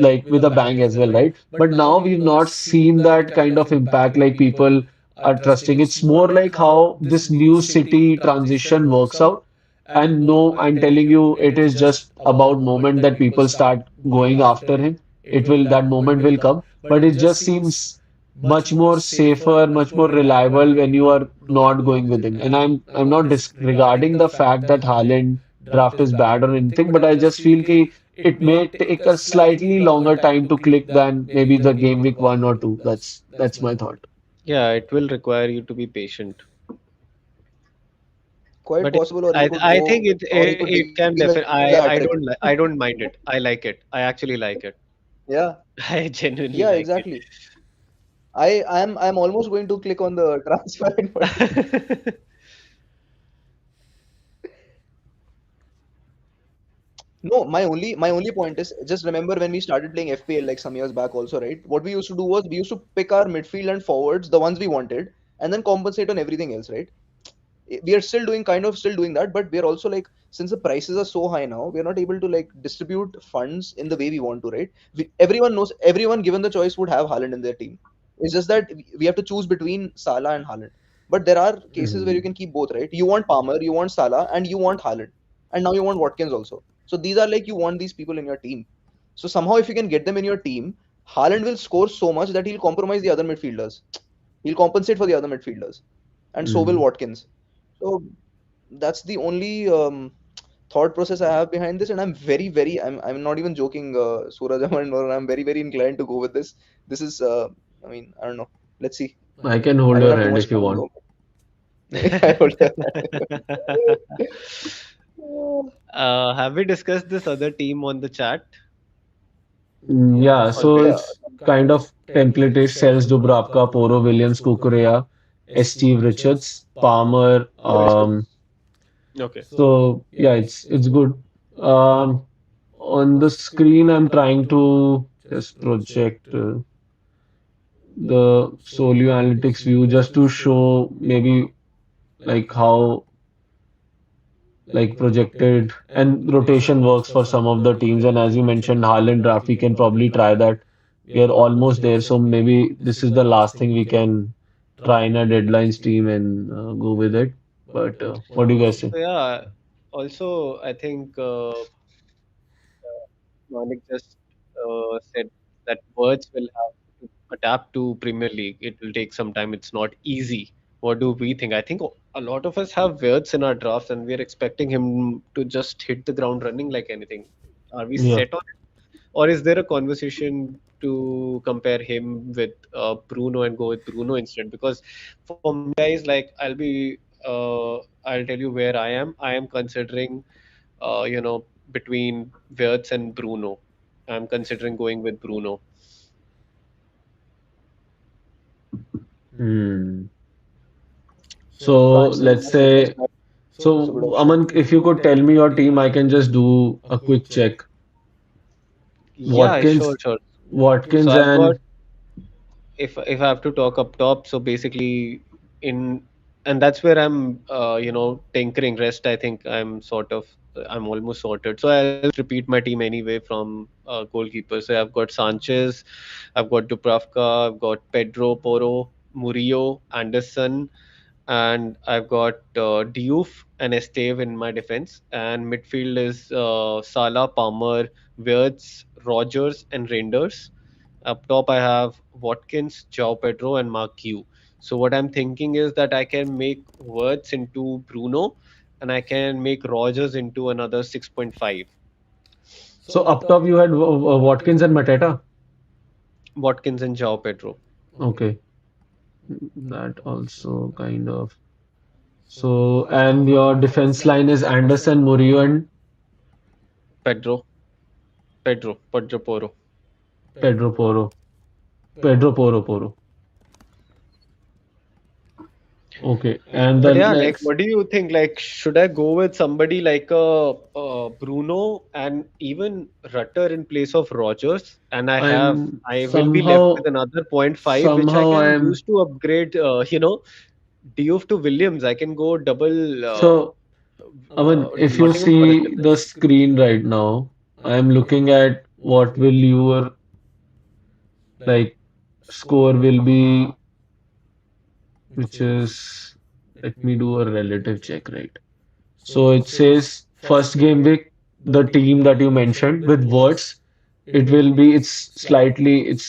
a bang as well, right? But now we've not seen that kind of impact like people are trusting. It's more like how this new city transition works out. And no, I'm telling you, it is just about moment that people start going after him. It will that moment will come, but it just seems much more safer, much more reliable when you are not going with him. And I'm not disregarding the fact that Haaland draft is bad or anything, but I just feel कि it may take a slightly longer time to click than maybe the game week 1 or 2. That's my thought. Yeah. It will require you to be patient. Quite But possible, or he could I go, think it or he it, could it deliver can the hat definitely. trick. I don't mind it. I like it. I actually like it. Yeah. I genuinely Yeah. like Exactly. I'm almost going to click on the transfer button. it. No, my only point is just remember when we started playing FPL like some years back also, right? What we used to do was we used to pick our midfield and forwards, the ones we wanted, and then compensate on everything else, right? we are still doing kind of still doing that, but we are also like, since the prices are so high now, we are not able to like distribute funds in the way we want to, right? Everyone knows, everyone given the choice would have Haaland in their team. It's just that we have to choose between Salah and Haaland. But there are cases where you Hmm. can keep both, right? You want Palmer, you want Salah, and you want Haaland, and now you want Watkins also. So these are like, you want these people in your team. So somehow, if you can get them in your team, Haaland will score so much that he'll compromise the other midfielders. He'll compensate for the other midfielders, and so will Hmm. Watkins. So that's the only thought process I have behind this, and I'm very, very, I'm not even joking, Suraj Aman, or I'm very, very inclined to go with this. This is, I mean, I don't know. Let's see. I can I hold don't your have too hand much if you time want. though. I would- Have we discussed this other team on the chat Yeah, so already? yeah, it's kind of template-ish: Sels, Dubravka, Poro, Williams, Kukurea, Steve Richards, Palmer. right. Okay. So yeah, it's good. Um, on the screen, I'm trying to just project the Solio Analytics view just to show maybe like how like projected and rotation works for some of the teams. And as you mentioned, Haaland draft, we can probably try that. We are almost there, so maybe this is the last thing we can try in a deadlines team and go with it. But what do you guys say? So yeah, also I think Manik just said that Words will have to adapt to Premier League. It will take some time. It's not easy. What do we think? I think a lot of us have Words in our drafts, and we're expecting him to just hit the ground running like anything. Are we Yeah. set on it, or is there a conversation to compare him with Bruno and go with Bruno instead? Because for me, guys, like I'll tell you where I am. I am considering between Wirtz and Bruno. I'm considering going with Bruno. Hmm. So So I'm saying let's Mahrez say, might is a good so option. Aman, if you could tell me your team, I can just do a quick check. Yeah, sure, Watkins, sure. So Watkins, I've got and if I have to talk up top, so basically in and that's where I'm tinkering. Rest I think I'm almost sorted. So I'll repeat my team anyway from goalkeeper. So I've got Sanchez, I've got Dubravka, I've got Pedro Porro, Murillo, Anderson, and I've got Diouf and Esteve in my defense. And midfield is Salah, Palmer, Wirtz, Rogers, and Reinders. Up top, I have Watkins, João Pedro, and Mark Q. So what I'm thinking is that I can make Wirtz into Bruno, and I can make Rogers into another 6.5. so up top you had Watkins and Mateta. Watkins and João Pedro. Okay, that also kind of. So, and your defense line is Anderson, Murillo, and Pedro, Pedro Porro. Pedro Porro. Poro. Okay, and But then yeah, like, next, what do you think? Like, should I go with somebody like Bruno and even Rutter in place of Rogers? And I'm I will be left with somehow, another point 0.5, which I somehow can I'm. use to upgrade, Diouf to Williams. I can go double, So, I mean, if you Nottingham Forest see in the this. screen right now, I'm looking at what will your like score will be, which is, let me do a relative check, right? So it says first game week, the team that you mentioned with words, it will be, it's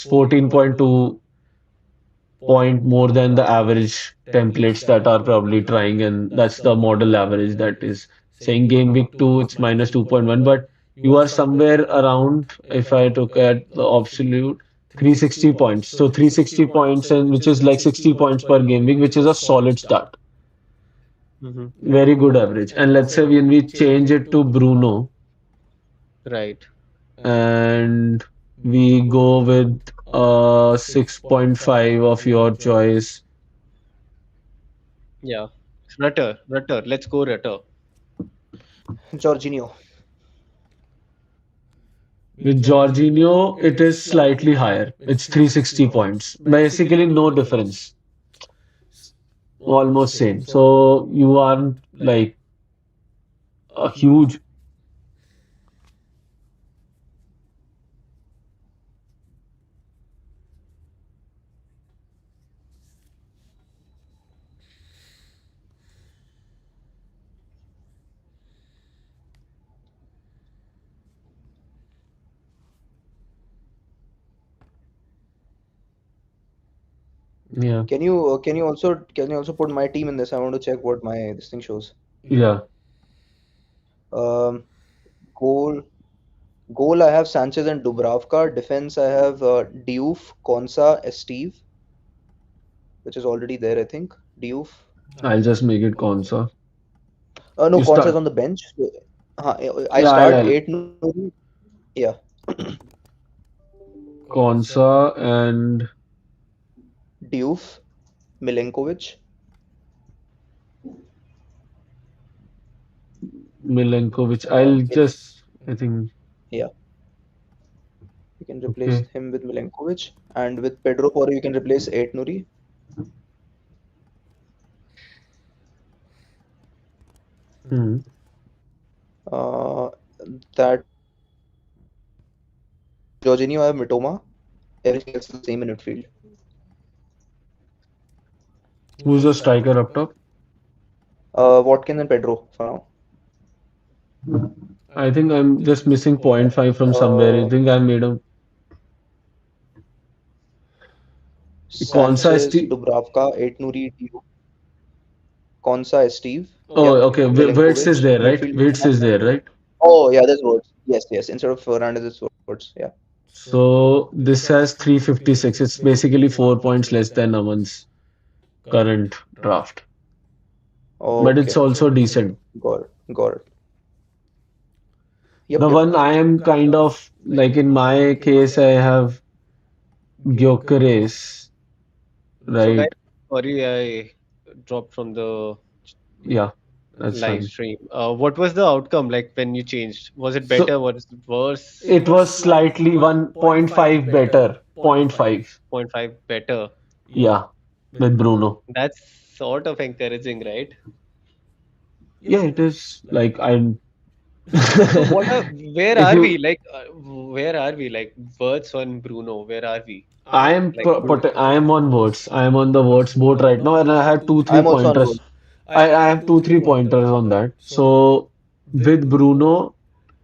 14.2 point more than the average templates that are probably trying, and that's the model average that is saying game week 2 it's minus 2.1, but you are somewhere around, if I took at the absolute, 360 points. So 360 points, and which is like 60 points per game week, which is a solid start. Hmm. Very good average. And let's say when we change it to Bruno Right. and we go with 6.5 of your choice. Yeah. Rutter. Let's go Rutter. Jorginho. With Jorginho, it is slightly higher. It's 360 points. Basically, no difference. almost same. So you aren't like a huge, yeah, can you also put my team in this? I want to check what my this thing shows. yeah. Um, goal goal I have Sanchez and Dubravka. Defense I have Diouf, Konsa, Esteve, which is already there, I think. Diouf. I'll just make it Konsa. No, You Konsa is start. on the bench. So, I Yeah, start I'll 8 Nuri. Yeah. Konsa and Diouf, Milenkovic. Milenkovic. I'll just, I think, Yeah, you can replace okay. him with Milenkovic, and with Pedro Porro you can replace 8 Nuri. Hmm. Uh, that Jorginho I have Mitoma. Everything else is the same in midfield. Who's the striker up top? Watkins and Pedro for now. I think I'm just missing point 0.5 from somewhere. I Uh, think I made a Konsa Sanchez, Steve. Dubravka, 8 Nuri, Diouf, Konsa, Steve. Oh, Yep, okay. Wirtz is Milenkovic. there, right? Midfield we Wirtz have is there, right? Oh yeah, there's words. Yes, yes. Instead of Fernandez, it's words. Yeah. So this has 356. It's basically 4 points less than Aman's current draft, but it's Okay. also decent. Got it. Got it. The Yep, yep. one I am kind of like in my case, I have Gyökeres, So guys, right? sorry I dropped from the Yeah, that's live fine. stream. What was the outcome like when you changed? Was it So better? Was it worse? it was slightly 1.5 better, zero point 0.5. Point 0.5 better. Yeah, with Bruno. That's sort of encouraging, right? Yeah, it is like I'm. So what are where If are we? you, Like where are we? Like Wirtz on Bruno, where are we? Like I am on votes. I am on the votes board right now, and I have two, three I'm also on board. pointers. I have two, three pointers on that. So with Bruno,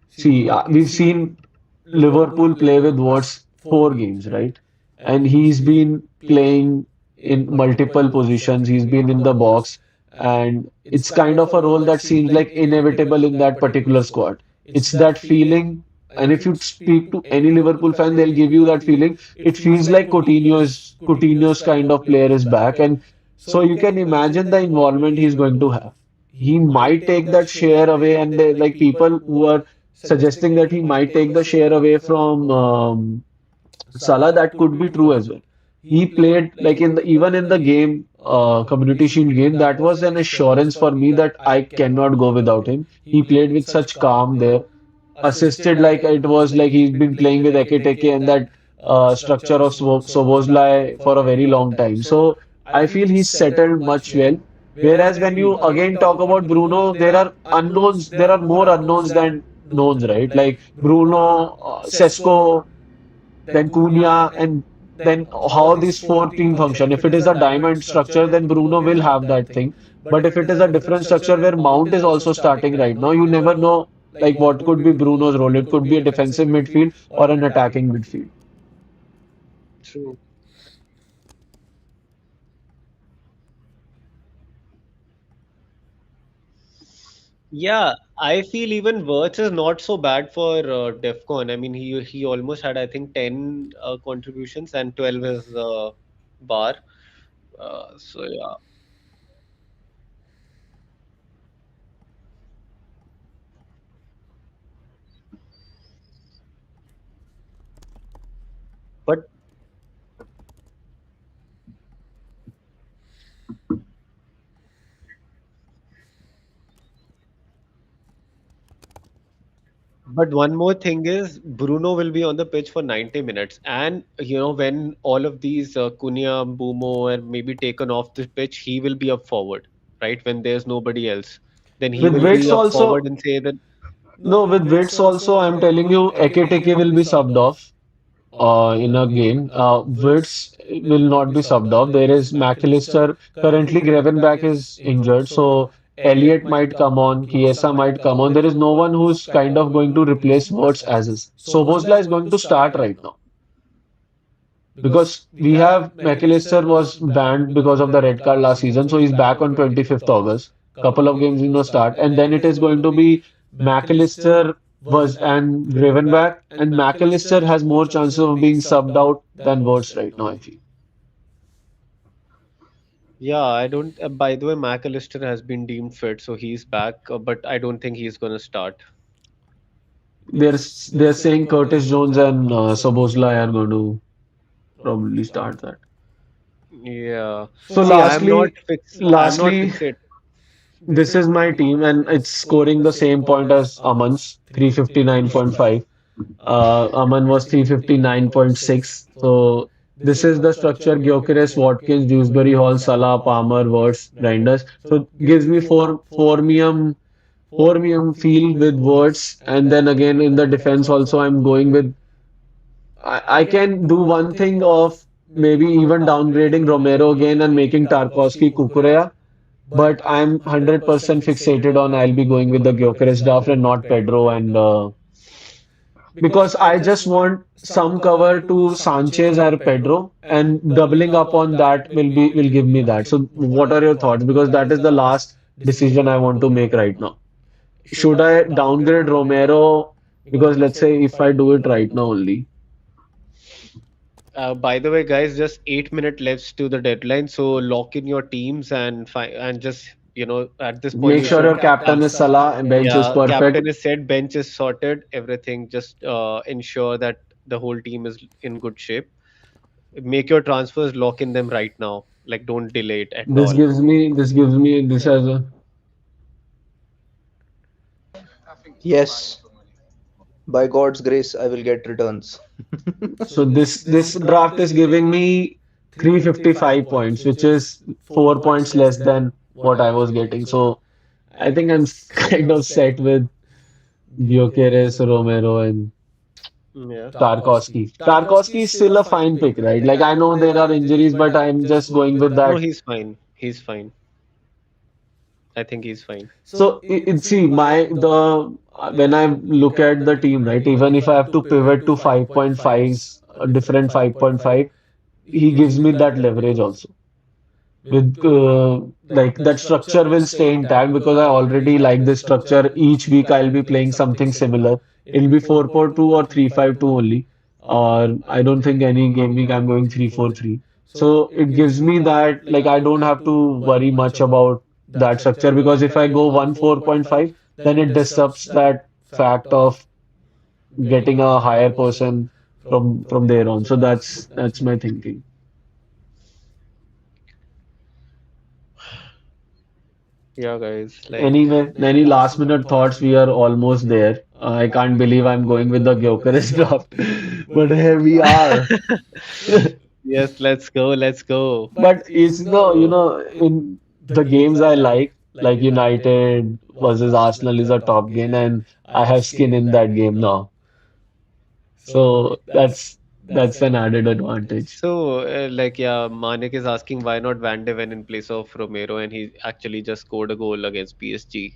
see, we've seen Liverpool play with what's 4 games, right? And he's been playing in multiple positions. He's been in the box, and it's kind of a role that seems like inevitable in that particular squad. It's that feeling, and if you speak to any Liverpool fan, they'll give you that feeling. It feels like Coutinho's kind of player is back, and so you can imagine the involvement he's going to have. He might take that share away, and like people who are suggesting that he might take the share away from Salah. That could be true as well. He played like in the even in the game, Community Shield game. That was an assurance for me that I cannot go without him. He played with such calm there, assisted like it was like he's been playing with Ekiteke and that structure of Szoboszlai for a very long time. So I feel he's settled much well. Whereas when you again talk about Bruno, there are unknowns. There are more unknowns than knowns, right? Like Bruno, Sesko, then Cunha, and then how these 4 team function. If it is a diamond structure, then Bruno will have that thing. But if it is a different structure where Mount is also starting right now, you never know like what could be Bruno's role. It could be a defensive midfield or an attacking midfield. true. Yeah, I feel even Wirtz is not so bad for DEFCON. I mean, he almost had I think 10 contributions and 12 is bar. So yeah, but But one more thing is Bruno will be on the pitch for 90 minutes. And, when all of these Cunha, Bumo, and maybe taken off the pitch, he will be up forward, right? When there's nobody else. Then he With will be Wits up forward also, and say that, no, with Wits also, I'm telling you, Ekitike will be subbed off in a game. Wirtz will not be subbed off. There is McAllister. Currently, Gravenberch is injured, so Elliott might come on. Chiesa might come on. There is no one who's kind of going to replace Wirtz as is. Sobosla is going to start right now because we have McAllister was banned because of the red card last season, so he's back on 25th August. Couple of games in the start, and then it is going to be McAllister was and Gravenberch, and McAllister has more chances of being subbed out than Wirtz right now, I feel. yeah, I don't. By the way, McAllister has been deemed fit, so he's back, but I don't think he's going to start. They're saying Curtis Jones and Szoboszlai are going to probably start that. Yeah. So See, I'm not lastly, fix. I'm not lastly, fixated. this is my team, and it's scoring the same point as Aman's 359.5. Aman was 359.6. So this is the structure: Gyökeres, Watkins, Dewsbury Hall, Salah, Palmer, Wirtz, Reinders. So gives me four feel with Wirtz, and then again in the defense also I'm going with. I can do one thing of maybe even downgrading Romero again and making Tarkowski Kukurea, but I'm 100% fixated on I'll be going with the Gyökeres draft and not Pedro and because I just want some cover to Sanchez or Pedro, and doubling up on that will give me that. So, what are your thoughts? Because that is the last decision I want to make right now. Should I downgrade Romero? Because let's say if I do it right now only, By the way, guys, just 8 minutes left to the deadline, so lock in your teams and just at this point make you sure should your captain is Salah and bench is yeah, perfect. captain is set, bench is sorted, everything. Just ensure that the whole team is in good shape. Make your transfers, lock in them right now. Like don't delay it at all. This as a Yes, by God's grace, I will get returns. so this draft is giving me 355 points, which is 4 points less than what I was getting. So I think I'm kind of set with Gyökeres, Romero, and Yeah. Tarkowski. Tarkowski is still a fine pick, right? Like I know there are injuries, but I'm just going with No, that. he's fine. He's fine. I think he's fine. So see my the when I look at the team, right? Even if I have to pivot to 5.5s, a different 5.5, he gives me that leverage also. With like that structure will stay intact because I already like this structure. Each week I'll be playing something similar. It'll be 4-4-2 or 3-5-2 only. Or I don't think any game week I'm going 3-4-3. So it gives me that like I don't have to worry much about that structure because if I go 1-4.5, then it disrupts that fact of getting a higher person from there on. So that's my thinking. Yeah, guys. Like Anyway, any last minute thoughts? We are almost there. I can't believe I'm going with the Gyökeres draft, but here we are. yes, let's go. Let's go. But it's no, in the games I like United versus Arsenal is a top game, and I have skin in that game now. So that's an added advantage. So, yeah, Manik is asking why not Van de Ven in place of Romero, and he actually just scored a goal against PSG.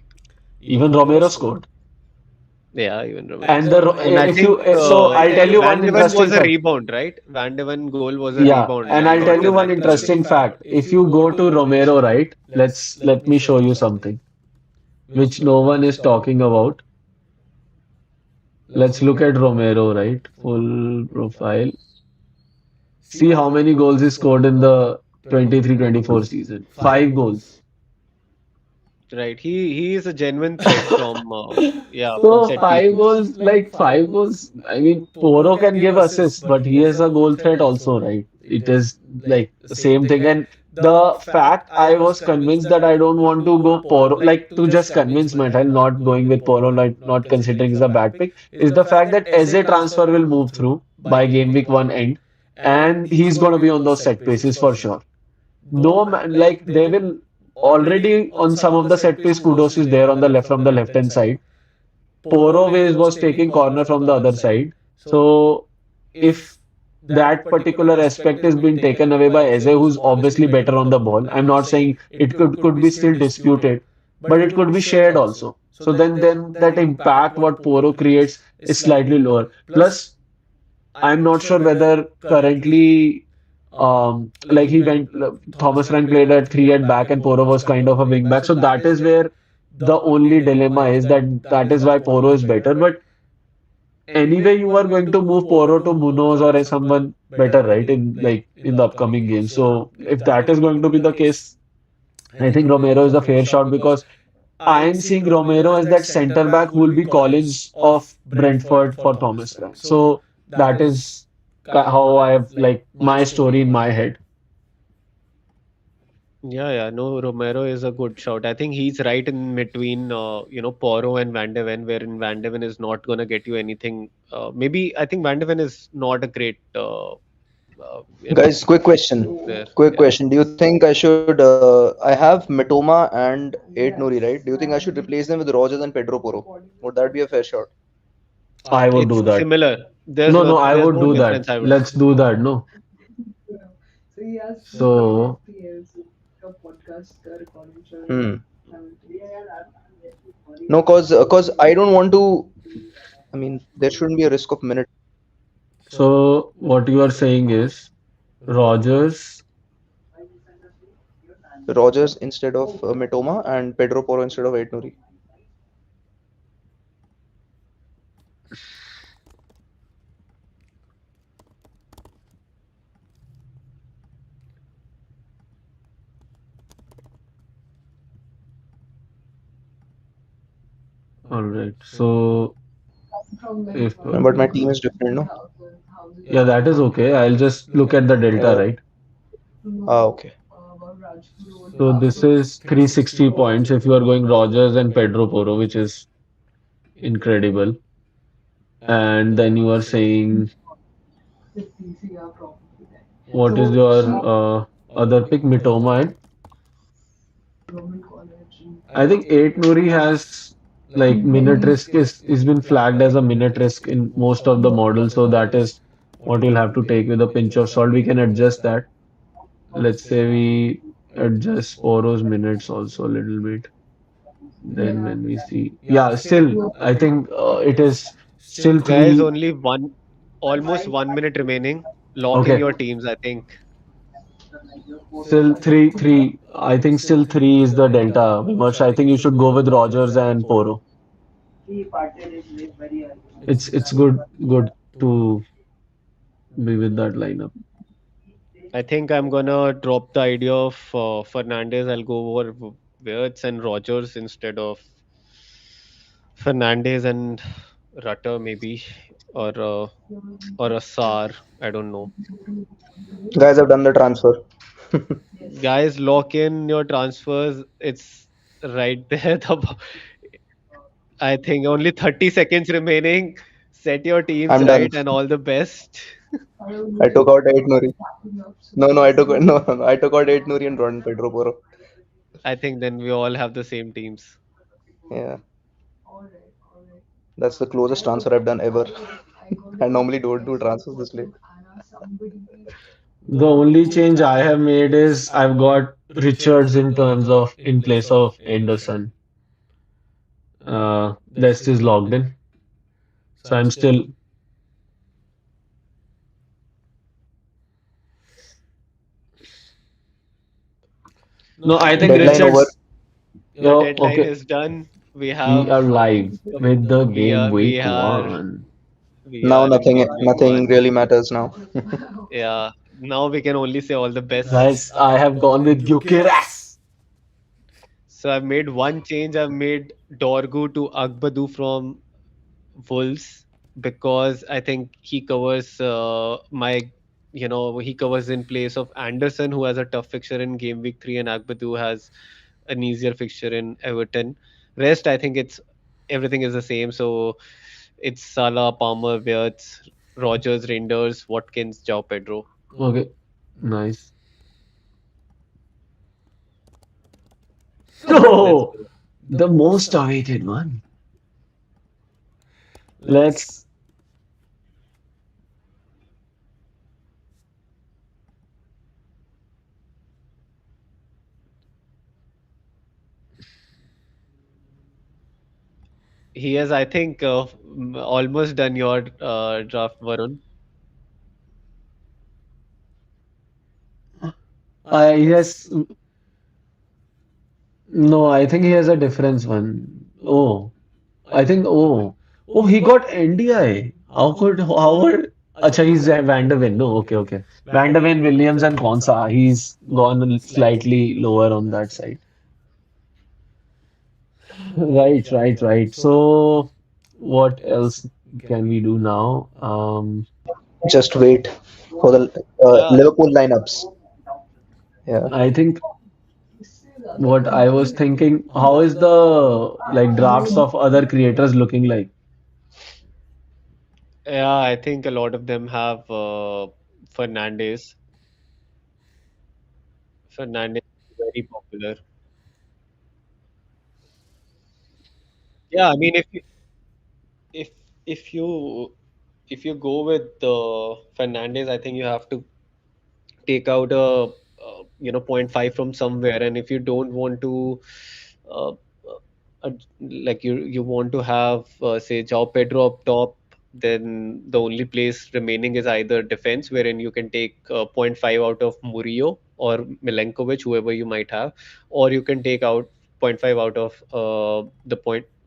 Even Romero scored. Yeah, even Romero And the scored. And I if think you so I'll tell you Van one de Ven was interesting a fact. rebound, right? Van de Ven goal was a Yeah, rebound and and I'll not tell you an one actual. interesting fact. If you go to Romero, right, let me show you something which no one is talking about. Let's look at Romero, right? Full profile. See how many goals he scored in the 23-24 season. 5 goals. Right. He is a genuine threat from from So set five pieces. goals, like 5 goals. I mean, Poro can give assists, but he is a goal threat also, right? It is like the same thing. And The fact I was convinced that I don't want to go Poro, like to just convince myself not going with Poro, like not considering is a bad pick, is the fact that Eze transfer will move through by game week one end, and he's going to be on those set pieces for sure. No man, like they will already on some of the set piece. Kudos is there on the left from the left hand side. Poro was taking corner from the other side. So if that particular aspect is being taken away by Eze, who's obviously better on the ball, I'm not saying it could be still disputed, but it could be shared also. So then that impact what Poro creates is slightly lower. Plus, I'm not sure whether currently like he went Thomas Frank played at three at back and Poro was kind of a wing back. So that is where the only dilemma is that is why Poro is better. But anyway, you are going to move Poro to Munoz or as someone better, right? In like in the upcoming game. So if that is going to be the case, I think Romero is a fair shot because I'm seeing Romero as that center back who will be Collins of Brentford for Thomas Frank. So that is how I have like my story in my head. Yeah, no, Romero is a good shout. I think he's right in between, Poro and Van de Ven, wherein Van de Ven is not gonna get you anything. Maybe I think Van de Ven is not a great, Guys, quick question. there. Quick Yeah. question. Do you think I should? I have Mitoma and 8 Nuri, right? Do you think I should replace them with Rogers and Pedro Porro? Would that be a fair shot? I would It's do that. similar. No, I There's would no do that. difference, I would say. Let's do that. No. So Hmm. No, cause I don't want to. I mean, there shouldn't be a risk of minute. so what you are saying is Rogers. Rogers instead of Mitoma and Pedro Porro instead of 8 Nuri. All right. So if But my team is different, no? yeah, that is okay. I'll just look at the delta, Yeah. right? Okay. So this is 360 points if you are going Rogers and Pedro Porro, which is incredible. And then you are saying what is your other pick? Mitoma and I think 8 Nuri has like minute risk is been flagged as a minute risk in most of the models, so that is what you'll have to take with a pinch of salt. We can adjust that. Let's say we adjust Poro's minutes also a little bit. Then when we see, yeah, still I think it is still Guys, three. only almost 1 minute remaining. Lock in Okay, your teams, I think. still three. I think still three is the delta. Vimarsh, I think you should go with Rogers and Poro. It's good to be with that lineup. I think I'm gonna drop the idea of Fernandez. I'll go over Wirtz and Rogers instead of Fernandez and Rutter maybe, or a Sar. I don't know. Guys, I've done the transfer. Guys, lock in your transfers. It's right there. I think only 30 seconds remaining. Set your teams I'm done. right and all the best. I took out 8 Nuri. No, I took no. I took out 8 Nuri and Ron Pedro Porro. I think then we all have the same teams. Yeah, that's the closest transfer I've done ever. I normally don't do transfers this late. The only change I have made is I've got Richards in terms of in place of Anderson. Rest is logged in. So I'm still no, I think The Deadline over. Richards. the Yo, deadline okay, is done. We we have are live with the we game are we week are one. we Now are in nothing game week nothing one. really matters now. Yeah. Now we can only say all the best. Guys, I have gone with Gyökeres. So I've made one change. I've made Dorgu to Agbadu from Wolves because I think he covers my he covers in place of Anderson, who has a tough fixture in game week 3, and Agbadu has an easier fixture in Everton. Rest, I think it's everything is the same. So it's Salah, Palmer, Wirtz, Rogers, Reinders, Watkins, João Pedro. Okay, nice. Let's Oh, go. the most awaited one. Let's. He has, I think, almost done your draft, Varun. I Yes. No, I think he has a different one. Oh, I think. Oh, he got NDI. How would? Acha, he's Van der Ven. No, okay. Van der Ven, Williams, and Konsa. He's gone slightly lower on that side. Right. So, what else can we do now? Just wait for the Yeah, Liverpool lineups. Yeah. I think what I was thinking, how is the like drafts of other creators looking like? yeah, I think a lot of them have Fernandes. Fernandes is very popular. Yeah, I mean, if if you if you go with Fernandes, I think you have to take out point 0.5 from somewhere, and if you don't want to uh, like you want to have say João Pedro up top, then the only place remaining is either defense, wherein you can take zero point 0.5 out of Murillo or Milenkovic, whoever you might have, or you can take out zero point 0.5 out of the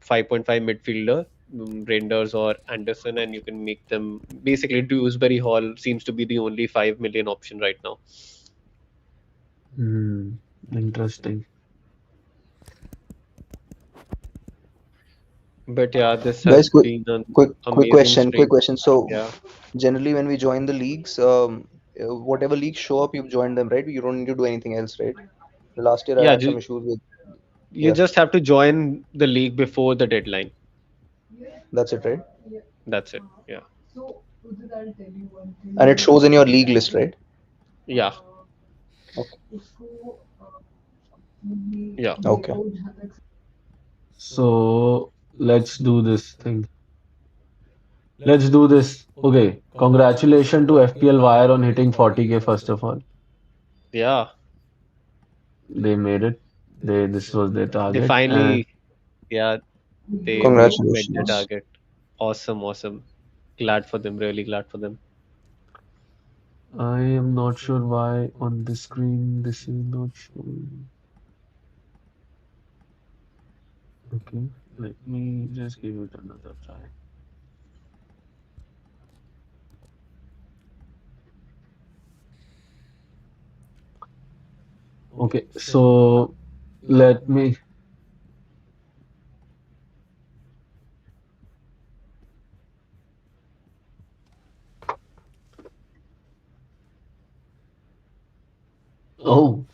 5.5 midfielder, Renders or Anderson, and you can make them basically. Dewsbury Hall seems to be the only 5 million option right now. Hmm, interesting. But yeah, this Guys, has been an quick amazing question. Quick string. question. So, Yeah. generally, when we join the leagues, whatever leagues show up, you've joined them, right? You don't need to do anything else, right? Last year, I Yeah, had some issues with. you Yeah, just have to join the league before the deadline. that's it, right? That's it. Yeah. And it shows in your league list, right? Yeah. Okay. Yeah. Okay. So let's do this thing. Let's do this. Okay. Congratulations to FPL Wire on hitting 40K first of all. Yeah. They made it. This was their They target. And finally, yeah, they met their Congratulations. target. Awesome. Awesome. Glad for them. Really glad for them. I am not sure why on the screen this is not showing. Okay. Let me just give it another try. Okay. So let me. Oh,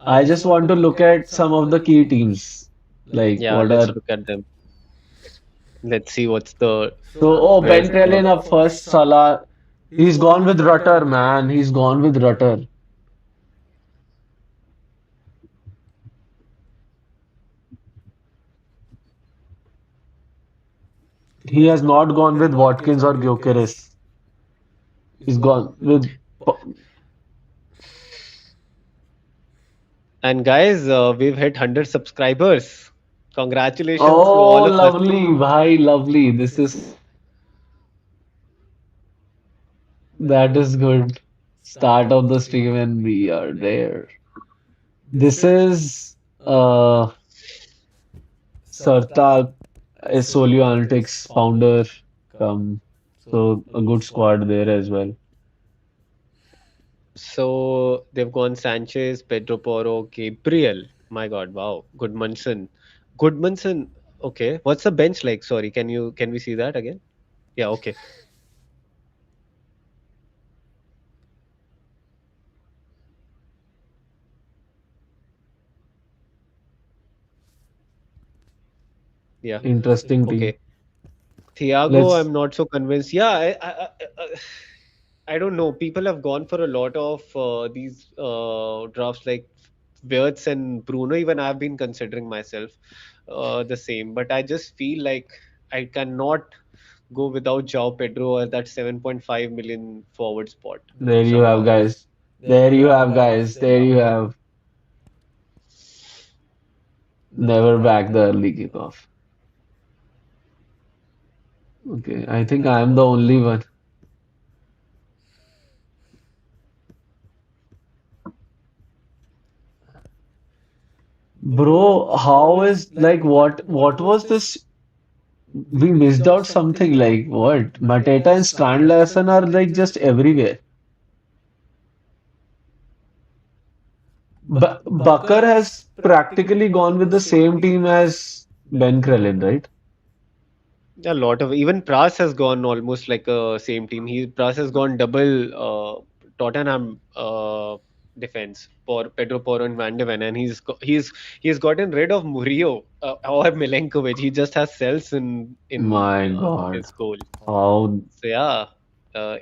I just want to look at some of the key teams. Like Yeah. what Let's are. look at them. Let's see what's the So, Ben best. Crellin up first, Salah. He's gone with Rutter, man. He's gone with Rutter. He has not gone with Watkins or Gyökeres. He's gone with. And guys, we've hit 100 subscribers. Congratulations to Oh, all of us. lovely. Bhai, lovely. This is. That is good. Start of the stream and we are there. This is Sarta Solio Analytics founder. Come. So, a good squad there as well. So they've gone Sanchez, Pedro Porro, Gabriel. My God, wow. Goodmanson. Goodmanson. Okay. What's the bench like? Sorry, can we see that again? Yeah, okay. Yeah. Interesting team. Okay. Thiago, Let's I'm not so convinced. Yeah, I don't know. People have gone for a lot of these drafts like Wirtz and Bruno. Even I've been considering myself the same, but I just feel like I cannot go without João Pedro or that 7.5 million forward spot there you have somehow. guys. There you have guys. There you have. Never back the early kickoff. Okay, I think I am the only one. Bro, how is like what was this? We missed out something like what? Mateta and Strand Larson are like just everywhere. Bucker has practically gone with the same team as Ben Crellin, right? A lot of even Pras has gone almost like a same team. Pras has gone double Tottenham defense for Pedro Porro and Van de Ven, and he's gotten rid of Murillo or Milenkovic. He just has cells in My God. his goal. How So yeah,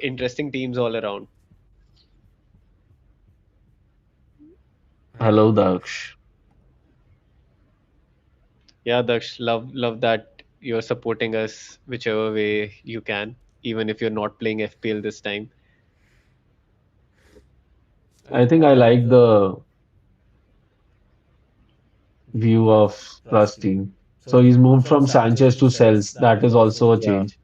interesting teams all around. hello Daksh. Yeah, Daksh, love that you're supporting us whichever way you can, even if you're not playing FPL this time. I think I like the view of Plus team. So he's moved from Sanchez to Cells. That is also a Yeah. change.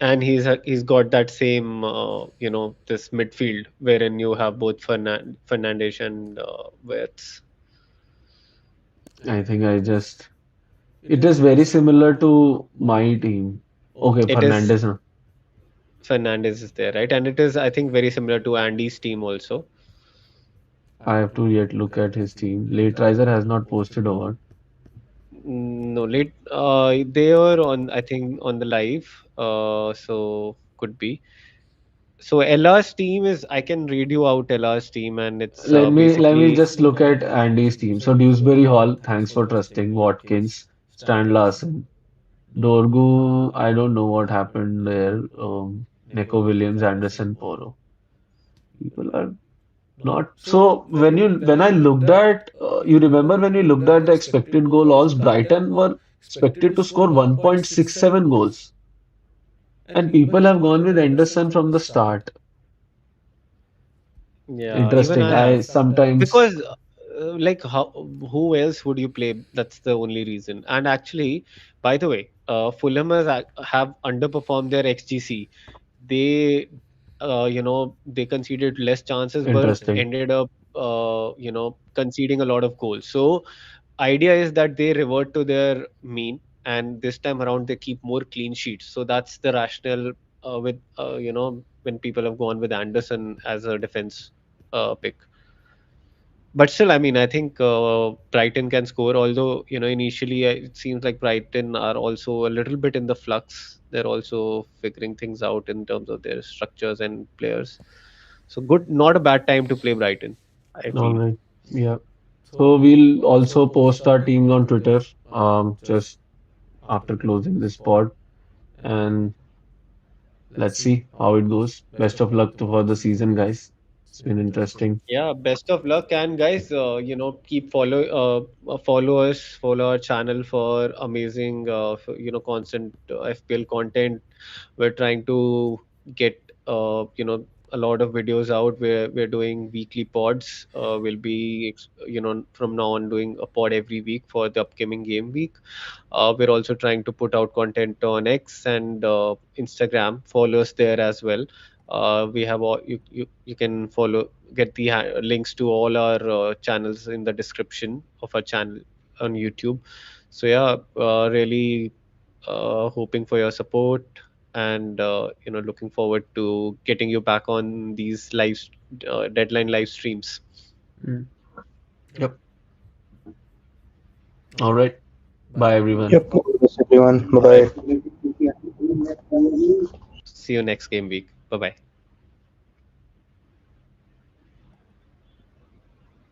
And he's got that same this midfield wherein you have both Fernandes and Wirtz. I think I just it is very similar to my team. Okay, It is Fernandez. Huh? Fernandes is there, right? And it is, I think, very similar to Andy's team also. I have to yet look at his team. Late Riser has not posted over. No, late. They were on, I think, on the live. So could be. So Ella's team is. I can read you out Ella's team, and it's Let me basically. just look at Andy's team. So Dewsbury Hall, thanks for trusting. Watkins, Stan Larson, Dorgu. I don't know what happened there. Neko Williams, Anderson, Poro. People are not so when I looked at you remember when we looked at the expected goal odds, Brighton were expected to score 1.67 goals, and people have gone with Anderson from the start. Yeah, even Interesting. I I have. sometimes Because like how who else would you play? That's the only reason. And actually, by the way, Fulham have underperformed their XGC. They they conceded less chances but interesting. ended up conceding a lot of goals. So idea is that they revert to their mean, and this time around they keep more clean sheets. So that's the rationale with when people have gone with Anderson as a defense pick. But still, I mean, I think Brighton can score. Although initially it seems like Brighton are also a little bit in the flux. They're also figuring things out in terms of their structures and players. So good, not a bad time to play Brighton, I All feel. right. Yeah. So we'll also post our teams on Twitter just after closing this pod, and let's see how it goes. Best of luck for the season, guys. It's been interesting. Yeah, best of luck, and guys, keep follow us, follow our channel for amazing, constant FPL content. We're trying to get a lot of videos out. We're doing weekly pods. We'll be from now on doing a pod every week for the upcoming game week. We're also trying to put out content on X and Instagram. Follow us there as well. We have all you can follow get the links to all our channels in the description of our channel on YouTube. So yeah, really hoping for your support, and looking forward to getting you back on these deadline live streams. Mm. Yep. All right. Bye, everyone. Yep. Yes, everyone. Bye Bye. bye. See you next game week. Bye bye.